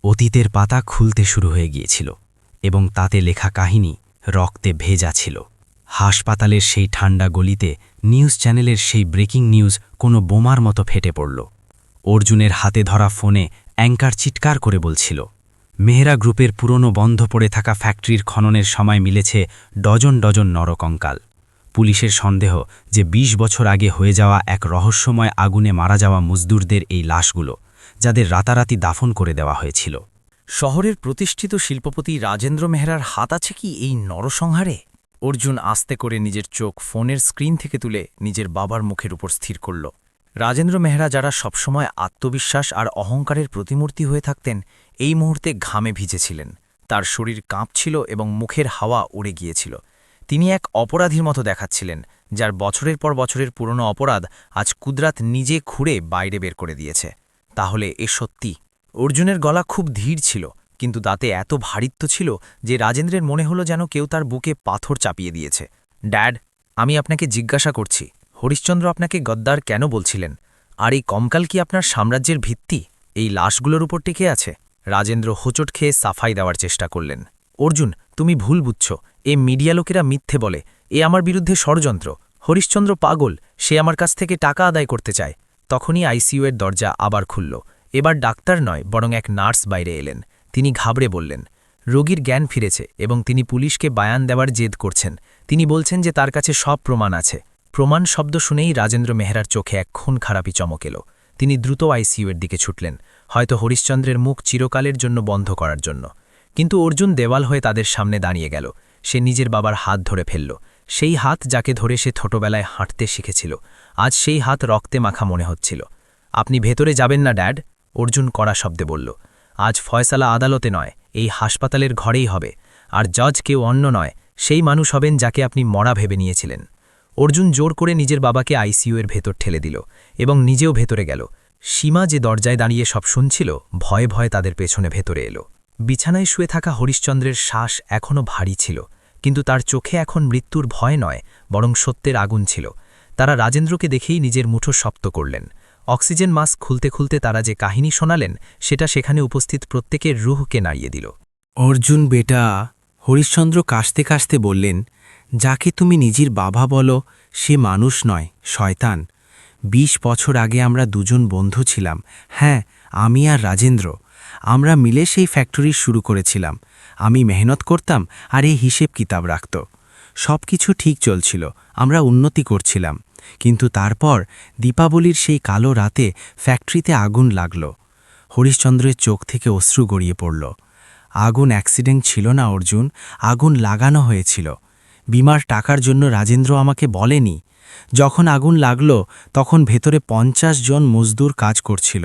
অতীতের পাতা খুলতে শুরু হয়ে গিয়েছিল এবং তাতে লেখা কাহিনী রক্তে ভেজা ছিল। হাসপাতালের সেই ঠান্ডা গলিতে নিউজ চ্যানেলের সেই ব্রেকিং নিউজ কোনো বোমার মতো ফেটে পড়ল। অর্জুনের হাতে ধরা ফোনে অ্যাঙ্কার চিৎকার করে বলছিল, মেহরা গ্রুপের পুরনো বন্ধ পড়ে থাকা ফ্যাক্টরির খননের সময় মিলেছে ডজন ডজন নরকঙ্কাল। পুলিশের সন্দেহ যে ২০ বছর আগে হয়ে যাওয়া এক রহস্যময় আগুনে মারা যাওয়া মজদুরদের এই লাশগুলো, যাদের রাতারাতি দাফন করে দেওয়া হয়েছিল। শহরের প্রতিষ্ঠিত শিল্পপতি রাজেন্দ্র মেহরার হাত আছে কি এই নরসংহারে? অর্জুন আস্তে করে নিজের চোখ ফোনের স্ক্রিন থেকে তুলে নিজের বাবার মুখের উপর স্থির করল। রাজেন্দ্র মেহরা, যারা সবসময় আত্মবিশ্বাস আর অহংকারের প্রতিমূর্তি হয়ে থাকতেন, এই মুহূর্তে ঘামে ভিজেছিলেন। তার শরীর কাঁপছিল এবং মুখের হাওয়া উড়ে গিয়েছিল। তিনি এক অপরাধীর মতো দেখাচ্ছিলেন, যার বছরের পর বছরের পুরনো অপরাধ আজ কুদরাত নিজে খুঁড়ে বাইরে বের করে দিয়েছে। তাহলে এ সত্যি? অর্জুনের গলা খুব ধীর ছিল, কিন্তু তাতে এত ভারিত্ব ছিল যে রাজেন্দ্রের মনে হলো যেন কেউ তার বুকে পাথর চাপিয়ে দিয়েছে। ড্যাড, আমি আপনাকে জিজ্ঞাসা করছি, হরিশ্চন্দ্র আপনাকে গদ্দার কেন বলছিলেন? আর এই কঙ্কাল কি আপনার সাম্রাজ্যের ভিত্তি, এই লাশগুলোর উপর টিকে আছে? রাজেন্দ্র হোঁচট খেয়ে সাফাই দেওয়ার চেষ্টা করলেন। অর্জুন, তুমি ভুল বুঝছ। এ মিডিয়া লোকেরা মিথ্যে বলে, এ আমার বিরুদ্ধে ষড়যন্ত্র। হরিশ্চন্দ্র পাগল, সে আমার কাছ থেকে টাকা আদায় করতে চায়। তখনই আইসিইউ এর দরজা আবার খুলল। এবার ডাক্তার নয়, বরং এক নার্স বাইরে এলেন। তিনি ঘাবড়ে বললেন, রোগীর জ্ঞান ফিরেছে এবং তিনি পুলিশকে বায়ান দেওয়ার জেদ করছেন। তিনি বলছেন যে তার কাছে সব প্রমাণ আছে। প্রমাণ শব্দ শুনেই রাজেন্দ্র মেহরার চোখে এক খুন খারাপি চমক এলো। তিনি দ্রুত আইসিইউ এর দিকে ছুটলেন, হয়তো হরিশ্চন্দ্রের মুখ চিরকালের জন্য বন্ধ করার জন্য। কিন্তু অর্জুন দেওয়াল হয়ে তাদের সামনে দাঁড়িয়ে গেল। সে নিজের বাবার হাত ধরে ফেলল, সেই হাত যাকে ধরে সে ছোটবেলায় হাঁটতে শিখেছিল। আজ সেই হাত রক্তে মাখা মনে হচ্ছিল। আপনি ভেতরে যাবেন না ড্যাড, অর্জুন কড়া শব্দে বলল। আজ ফয়সালা আদালতে নয়, এই হাসপাতালের ঘরেই হবে। আর জজ কেউ অন্য নয়, সেই মানুষ হবেন যাকে আপনি মরা ভেবে নিয়েছিলেন। অর্জুন জোর করে নিজের বাবাকে আইসিইউ এর ভেতর ঠেলে দিল এবং নিজেও ভেতরে গেল। সীমা, যে দরজায় দাঁড়িয়ে সব শুনছিল, ভয়ে ভয়ে তাদের পেছনে ভেতরে এলো। বিছানায় শুয়ে থাকা হরিশ্চন্দ্রের শ্বাস এখনও ভারী ছিল, কিন্তু তার চোখে এখন মৃত্যুর ভয় নয়, বরং সত্যের আগুন ছিল। তারা রাজেন্দ্রকে দেখেই নিজের মুঠো শক্ত করলেন। অক্সিজেন মাস্ক খুলতে খুলতে তারা যে কাহিনী শোনালেন, সেটা সেখানে উপস্থিত প্রত্যেকের রুহকে নাড়িয়ে দিল। অর্জুন বেটা, হরিশ্চন্দ্র কাশতে কাশতে বললেন, যাকে তুমি নিজের বাবা বলো, সে মানুষ নয়, শয়তান। ২০ বছর আগে আমরা দুজন বন্ধু ছিলাম। হ্যাঁ, আমি আর রাজেন্দ্র আমরা মিলে সেই ফ্যাক্টরি শুরু করেছিলাম। আমি মেহনত করতাম আর এই হিসেব কিতাব রাখত। সব কিছু ঠিক চলছিল, আমরা উন্নতি করছিলাম। কিন্তু তারপর দীপাবলির সেই কালো রাতে ফ্যাক্টরিতে আগুন লাগল। হরিশচন্দ্রের চোখ থেকে অশ্রু গড়িয়ে পড়ল। আগুন অ্যাক্সিডেন্ট ছিল না অর্জুন, আগুন লাগানো হয়েছিল। বিমার টাকার জন্য রাজেন্দ্র আমাকে বলেনি। যখন আগুন লাগল তখন ভেতরে 50 জন মজদুর কাজ করছিল।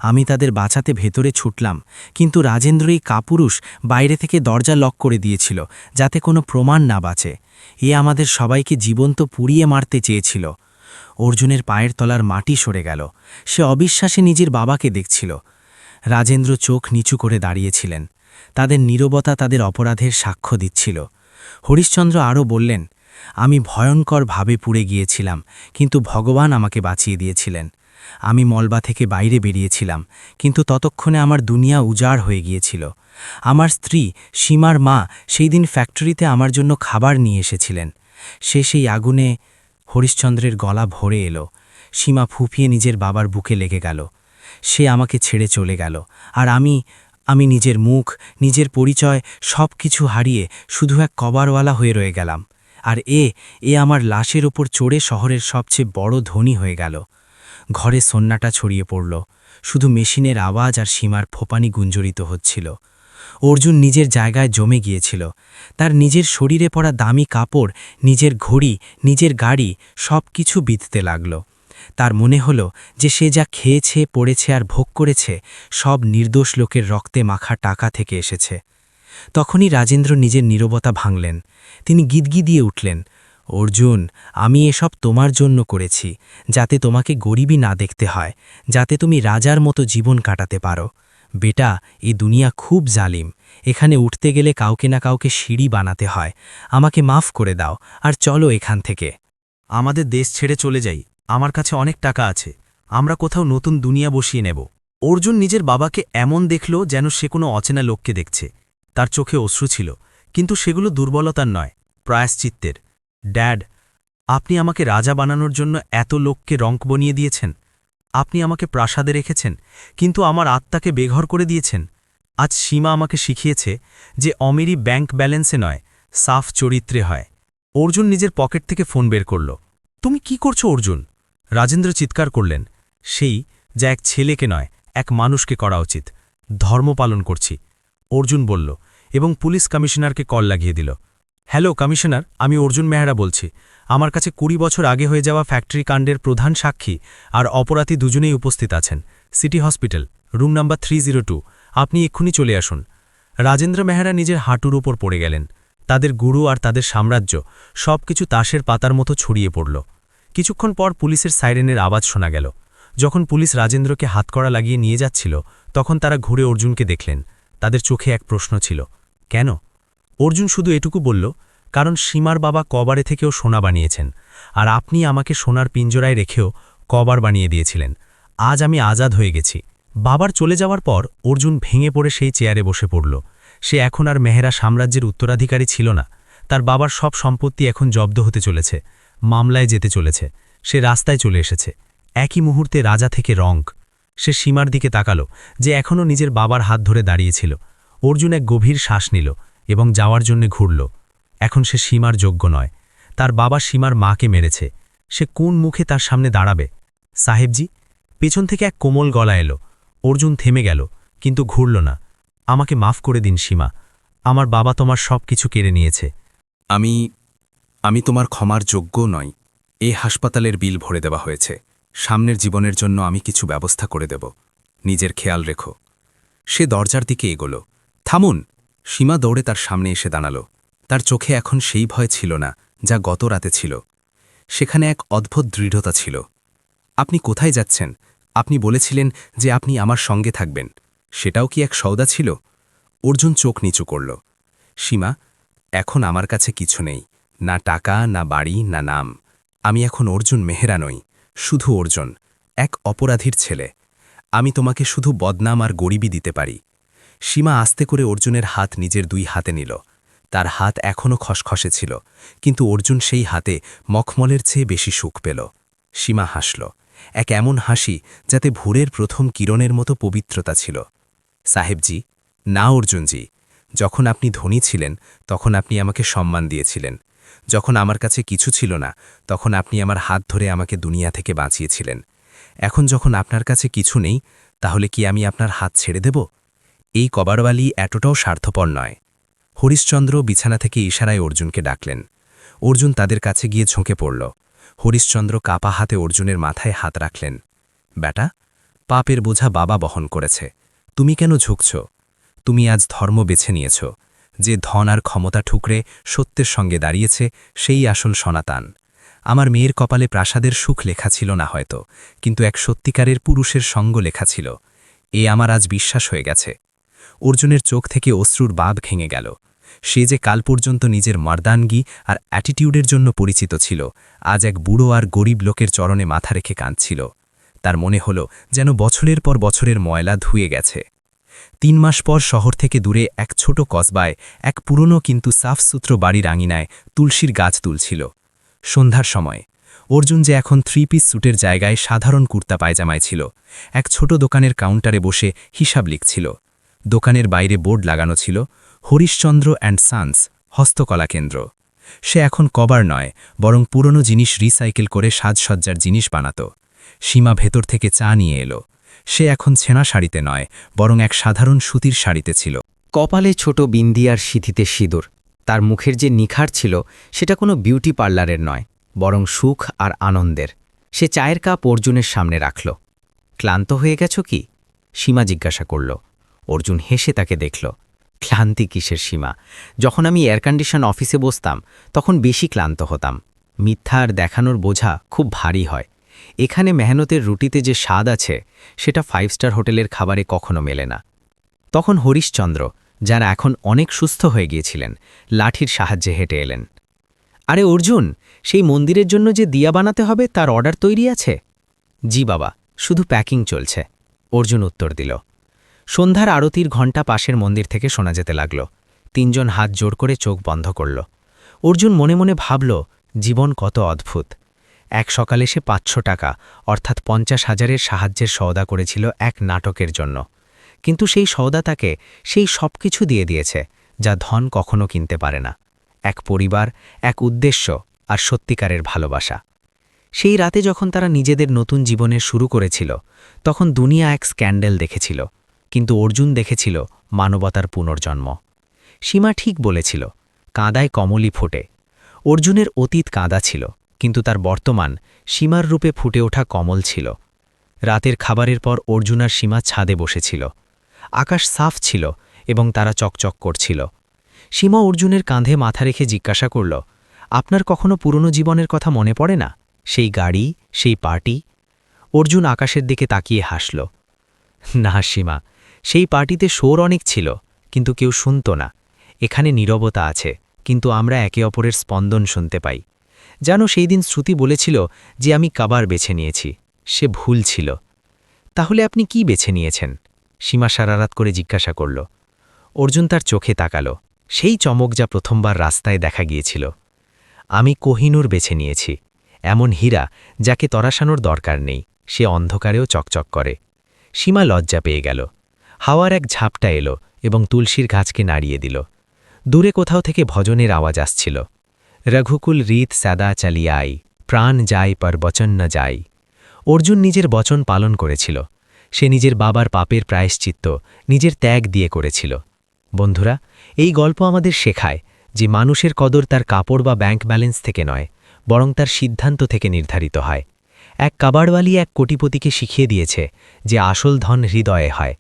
আমি তাদের বাঁচাতে ভেতরে ছুটলাম, কিন্তু রাজেন্দ্র এই কাপুরুষ বাইরে থেকে দরজা লক করে দিয়েছিল যাতে কোনো প্রমাণ না বাঁচে। এ আমাদের সবাইকে জীবন্ত পুড়িয়ে মারতে চেয়েছিল। অর্জুনের পায়ের তলার মাটি সরে গেল। সে অবিশ্বাসে নিজের বাবাকে দেখছিল। রাজেন্দ্র চোখ নিচু করে দাঁড়িয়েছিলেন। তাদের নীরবতা তাদের অপরাধের সাক্ষ্য দিচ্ছিল। হরিশচন্দ্র আরও বললেন, আমি ভয়ঙ্করভাবে পুড়ে গিয়েছিলাম, কিন্তু ভগবান আমাকে বাঁচিয়ে দিয়েছিলেন। আমি মলবা থেকে বাইরে বেরিয়েছিলাম, কিন্তু ততক্ষণে আমার দুনিয়া উজাড় হয়ে গিয়েছিল। আমার স্ত্রী সীমার মা সেই দিন ফ্যাক্টরিতে আমার জন্য খাবার নিয়ে এসেছিলেন। সেই আগুনে হরিশচন্দ্রের গলা ভরে এলো। সীমা ফুঁপিয়ে নিজের বাবার বুকে লেগে গেল। সে আমাকে ছেড়ে চলে গেল, আর আমি নিজের মুখ, নিজের পরিচয় সব কিছু হারিয়ে শুধু এক কবারওয়ালা হয়ে রয়ে গেলাম। আর এ আমার লাশের ওপর চড়ে শহরের সবচেয়ে বড় ধনী হয়ে গেল। ঘরে সন্নাটা ছড়িয়ে পড়ল, শুধু মেশিনের আওয়াজ আর সীমার ফোপানি গুঞ্জরিত হচ্ছিল। অর্জুন নিজের জায়গায় জমে গিয়েছিল। তার নিজের শরীরে পড়া দামি কাপড়, নিজের ঘড়ি, নিজের গাড়ি সব কিছু বিঁধতে লাগল। তার মনে হল যে সে যা খেয়েছে, পড়েছে আর ভোগ করেছে সব নির্দোষ লোকের রক্তে মাখা টাকা থেকে এসেছে। তখনই রাজেন্দ্র নিজের নীরবতা ভাঙলেন। তিনি গিদগিদিয়ে উঠলেন, অর্জুন, আমি এসব তোমার জন্য করেছি, যাতে তোমাকে গরিবী না দেখতে হয়, যাতে তুমি রাজার মতো জীবন কাটাতে পারো। বেটা, এই দুনিয়া খুব জালিম। এখানে উঠতে গেলে কাউকে না কাউকে সিঁড়ি বানাতে হয়। আমাকে মাফ করে দাও আর চলো এখান থেকে। আমাদের দেশ ছেড়ে চলে যাই, আমার কাছে অনেক টাকা আছে, আমরা কোথাও নতুন দুনিয়া বসিয়ে নেব। অর্জুন নিজের বাবাকে এমন দেখল যেন সে কোনো অচেনা লোককে দেখছে। তার চোখে অশ্রু ছিল, কিন্তু সেগুলো দুর্বলতার নয়, প্রায়শ্চিত্তের। ড্যাড, আপনি আমাকে রাজা বানানোর জন্য এত লোককে রঙ্ক বনিয়ে দিয়েছেন। আপনি আমাকে প্রাসাদে রেখেছেন, কিন্তু আমার আত্মাকে বেঘর করে দিয়েছেন। আজ সীমা আমাকে শিখিয়েছে যে অমেরি ব্যাংক ব্যালেন্সে নয়, সাফ চরিত্রে হয়। অর্জুন নিজের পকেট থেকে ফোন বের করল। তুমি কি করছো অর্জুন? রাজেন্দ্র চিৎকার করলেন, সেই যা এক ছেলেকে নয়, এক মানুষকে করা উচিত। ধর্ম পালন করছি, অর্জুন বলল, এবং পুলিশ কমিশনারকে কল লাগিয়ে দিল। হ্যালো কমিশনার, আমি অর্জুন মেহরা বলছি। আমার কাছে 20 বছর আগে হয়ে যাওয়া ফ্যাক্টরি কাণ্ডের প্রধান সাক্ষী আর অপরাধী দুজনেই উপস্থিত আছেন। City hospital, room number 302। আপনি এক্ষুনি চলে আসুন। রাজেন্দ্র মেহরা নিজের হাঁটুর ওপর পড়ে গেলেন। তাদের গুরু আর তাদের সাম্রাজ্য সব কিছু তাসের পাতার মতো ছড়িয়ে পড়ল। কিছুক্ষণ পর পুলিশের সাইরেনের আওয়াজ শোনা গেল। যখন পুলিশ রাজেন্দ্রকে হাতকড়া লাগিয়ে নিয়ে যাচ্ছিল, তখন তারা ঘুরে অর্জুনকে দেখলেন। তাদের চোখে এক প্রশ্ন ছিল, কেন? অর্জুন শুধু এটুকু বলল, কারণ সীমার বাবা কবারে থেকেও সোনা বানিয়েছেন, আর আপনি আমাকে সোনার পিঞ্জরায় রেখেও কবার বানিয়ে দিয়েছিলেন। আজ আমি আজাদ হয়ে গেছি। বাবার চলে যাওয়ার পর অর্জুন ভেঙে পড়ে সেই চেয়ারে বসে পড়ল। সে এখন আর মেহরা সাম্রাজ্যের উত্তরাধিকারী ছিল না। তার বাবার সব সম্পত্তি এখন জব্দ হতে চলেছে, মামলায় যেতে চলেছে। সে রাস্তায় চলে এসেছে। একই মুহূর্তে রাজা থেকে রঙ্ক। সে সীমার দিকে তাকালো, যে এখনও নিজের বাবার হাত ধরে দাঁড়িয়েছিল। অর্জুন এক গভীর শ্বাস নিল এবং যাওয়ার জন্য ঘুরল। এখন সে সীমার যোগ্য নয়। তার বাবা সীমার মাকে মেরেছে। সে কোন মুখে তার সামনে দাঁড়াবে? সাহেবজি, পেছন থেকে এক কোমল গলা এলো। অর্জুন থেমে গেল, কিন্তু ঘুরল না। আমাকে মাফ করে দিন সীমা, আমার বাবা তোমার সব কিছু কেড়ে নিয়েছে। আমি তোমার ক্ষমার যোগ্য নই। এই হাসপাতালের বিল ভরে দেওয়া হয়েছে। সামনের জীবনের জন্য আমি কিছু ব্যবস্থা করে দেব। নিজের খেয়াল রেখো। সে দরজার দিকে এগোল। থামুন! সীমা দৌড়ে তার সামনে এসে দাঁড়াল। তার চোখে এখন সেই ভয় ছিল না যা গত রাতে ছিল। সেখানে এক অদ্ভুত দৃঢ়তা ছিল। আপনি কোথায় যাচ্ছেন? আপনি বলেছিলেন যে আপনি আমার সঙ্গে থাকবেন। সেটাও কি এক সওদা ছিল? অর্জুন চোখ নিচু করল। সীমা, এখন আমার কাছে কিছু নেই, না টাকা, না বাড়ি, না নাম। আমি এখন অর্জুন মেহরা নই, শুধু অর্জুন, এক অপরাধীর ছেলে। আমি তোমাকে শুধু বদনাম আর গরিবি দিতে পারি। সীমা আস্তে করে অর্জুনের হাত নিজের 2 হাতে নিল। তার হাত এখনও খসখসে ছিল, কিন্তু অর্জুন সেই হাতে মখমলের চেয়ে বেশি সুখ পেল। সীমা হাসল, এক এমন হাসি যাতে ভোরের প্রথম কিরণের মতো পবিত্রতা ছিল। সাহেবজি, না অর্জুনজি, যখন আপনি ধনী ছিলেন তখন আপনি আমাকে সম্মান দিয়েছিলেন। যখন আমার কাছে কিছু ছিল না তখন আপনি আমার হাত ধরে আমাকে দুনিয়া থেকে বাঁচিয়েছিলেন। এখন যখন আপনার কাছে কিছু নেই, তাহলে কি আমি আপনার হাত ছেড়ে দেব? এই কবারওয়ালি এতটাও স্বার্থপর নয়। হরিশ্চন্দ্র বিছানা থেকে ইশারায় অর্জুনকে ডাকলেন। অর্জুন তাদের কাছে গিয়ে ঝুঁকে পড়ল। হরিশ্চন্দ্র কাপা হাতে অর্জুনের মাথায় হাত রাখলেন। বেটা, পাপের বোঝা বাবা বহন করেছে, তুমি কেন ঝুঁকছ? তুমি আজ ধর্ম বেছে নিয়েছ। যে ধন আর ক্ষমতা ঠুকরে সত্যের সঙ্গে দাঁড়িয়েছে সেই আসল সনাতন। আমার মেয়ের কপালে প্রাসাদের সুখ লেখা ছিল না হয়তো, কিন্তু এক সত্যিকারের পুরুষের সঙ্গ লেখা ছিল। এ আমার আজ বিশ্বাস হয়ে গেছে। অর্জুনের চোখ থেকে অশ্রুর বাঁধ ভেঙে গেল। সে যে কাল পর্যন্ত নিজের মার্দানগি আর অ্যাটিটিউডের জন্য পরিচিত ছিল, আজ এক বুড়ো আর গরিব লোকের চরণে মাথা রেখে কাঁদছিল। তার মনে হল যেন বছরের পর বছরের ময়লা ধুয়ে গেছে। 3 মাস পর শহর থেকে দূরে এক ছোট কসবায় এক পুরনো কিন্তু সাফসুত্র বাড়ির আঙিনায় তুলসীর গাছ তুলছিল। সন্ধ্যার সময় অর্জুন যে এখন 3 পিস স্যুটের জায়গায় সাধারণ কুর্তা পায়জামায় ছিল, এক ছোট দোকানের কাউন্টারে বসে হিসাব লিখছিল। দোকানের বাইরে বোর্ড লাগানো ছিল, হরিশ্চন্দ্র অ্যান্ড সান্স হস্তকলা কেন্দ্র। সে এখন কভার নয়, বরং পুরনো জিনিস রিসাইকেল করে সাজসজ্জার জিনিস বানাত। সীমা ভেতর থেকে চা নিয়ে এলো। সে এখন ছেঁড়া শাড়িতে নয়, বরং এক সাধারণ সুতির শাড়িতে ছিল। কপালে ছোট বিন্দি আর সিঁথিতে সিঁদুর। তার মুখের যে নিখার ছিল সেটা কোনো বিউটি পার্লারের নয়, বরং সুখ আর আনন্দের। সে চায়ের কাপ অর্জুনের সামনে রাখল। ক্লান্ত হয়ে গেছ কি? সীমা জিজ্ঞাসা করল। অর্জুন হেসে তাকে দেখল। ক্লান্তি কিসের সীমা? যখন আমি এয়ার কন্ডিশন অফিসে বসতাম তখন বেশি ক্লান্ত হতাম। মিথ্যা আর দেখানোর বোঝা খুব ভারী হয়। এখানে মেহনতের রুটিতে যে স্বাদ আছে সেটা 5 স্টার হোটেলের খাবারে কখনো মেলে না। তখন হরিশ্চন্দ্র, যারা এখন অনেক সুস্থ হয়ে গিয়েছিলেন, লাঠির সাহায্যে হেঁটে এলেন। আরে অর্জুন, সেই মন্দিরের জন্য যে দিয়া বানাতে হবে তার অর্ডার তৈরি আছে? জি বাবা, শুধু প্যাকিং চলছে, অর্জুন উত্তর দিল। সন্ধ্যার আরতির ঘণ্টা পাশের মন্দির থেকে শোনা যেতে লাগল। 3 জন হাত জোড় করে চোখ বন্ধ করল। অর্জুন মনে মনে ভাবল, জীবন কত অদ্ভুত। এক সকালে সে 500 টাকা অর্থাৎ 50,000-এর সাহায্যের সওদা করেছিল এক নাটকের জন্য, কিন্তু সেই সওদা তাকে সেই সব কিছু দিয়ে দিয়েছে যা ধন কখনো কিনতে পারে না। এক পরিবার, এক উদ্দেশ্য আর সত্যিকারের ভালোবাসা। সেই রাতে যখন তারা নিজেদের নতুন জীবনের শুরু করেছিল তখন দুনিয়া এক স্ক্যান্ডেল দেখেছিল, কিন্তু অর্জুন দেখেছিল মানবতার পুনর্জন্ম। সীমা ঠিক বলেছিল, কাঁদায় কমলই ফোটে। অর্জুনের অতীত কাঁদা ছিল, কিন্তু তার বর্তমান সীমার রূপে ফুটে ওঠা কমল ছিল। রাতের খাবারের পর অর্জুন আর সীমা ছাদে বসেছিল। আকাশ সাফ ছিল এবং তারা চকচক করছিল। সীমা অর্জুনের কাঁধে মাথা রেখে জিজ্ঞাসা করল, আপনার কখনো পুরনো জীবনের কথা মনে পড়ে না? সেই গাড়ি, সেই পার্টি? অর্জুন আকাশের দিকে তাকিয়ে হাসল। না সীমা, সেই পার্টিতে শোর অনেক ছিল, কিন্তু কেউ শুনত না। এখানে নীরবতা আছে, কিন্তু আমরা একে অপরের স্পন্দন শুনতে পাই। জানো, সেই দিন শ্রুতি বলেছিল যে আমি কাবার বেছে নিয়েছি। সে ভুল ছিল। তাহলে আপনি কি বেছে নিয়েছেন? সীমা সারারাত করে জিজ্ঞাসা করল। অর্জুন তার চোখে তাকাল, সেই চমক যা প্রথমবার রাস্তায় দেখা গিয়েছিল। আমি কোহিনূর বেছে নিয়েছি, এমন হীরা যাকে তরাসানোর দরকার নেই, সে অন্ধকারেও চকচক করে। সীমা লজ্জা পেয়ে গেল। হাওয়ার এক ঝাপটা এলো এবং তুলসীর গাছকে নাড়িয়ে দিল। দূরে কোথাও থেকে ভজনের আওয়াজ আসছিল। রঘুকুল রীত সাদা চালিয়াই, প্রাণ যায় পর বচন ন যাই। অর্জুন নিজের বচন পালন করেছিল। সে নিজের বাবার পাপের প্রায়শ্চিত্ত নিজের ত্যাগ দিয়ে করেছিল। বন্ধুরা, এই গল্প আমাদের শেখায় যে মানুষের কদর তার কাপড় বা ব্যাংক ব্যালেন্স থেকে নয়, বরং তার সিদ্ধান্ত থেকে নির্ধারিত হয়। এক কাবাড়ওয়ালি এক কোটিপতিকে শিখিয়ে দিয়েছে যে আসল ধন হৃদয়ে হয়,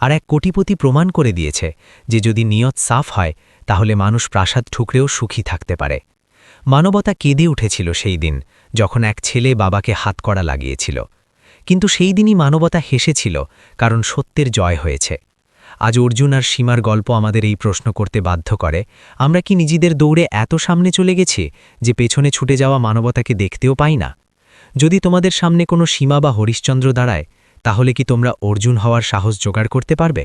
আর এক কোটিপতি প্রমাণ করে দিয়েছে যে যদি নিয়ত সাফ হয় তাহলে মানুষ প্রাসাদ ঠুকরেও সুখী থাকতে পারে। মানবতা কেঁদে উঠেছিল সেই দিন যখন এক ছেলে বাবাকে হাতকড়া লাগিয়েছিল, কিন্তু সেই দিনই মানবতা হেসেছিল, কারণ সত্যের জয় হয়েছে। আজ অর্জুন আর সীমার গল্প আমাদের এই প্রশ্ন করতে বাধ্য করে, আমরা কি নিজেদের দৌড়ে এত সামনে চলে গেছি যে পেছনে ছুটে যাওয়া মানবতাকে দেখতেও পাই না? যদি তোমাদের সামনে কোনো সীমা বা হরিশ্চন্দ্র দাঁড়ায়, তাহলে কি তোমরা অর্জুন হওয়ার সাহস জোগাড় করতে পারবে?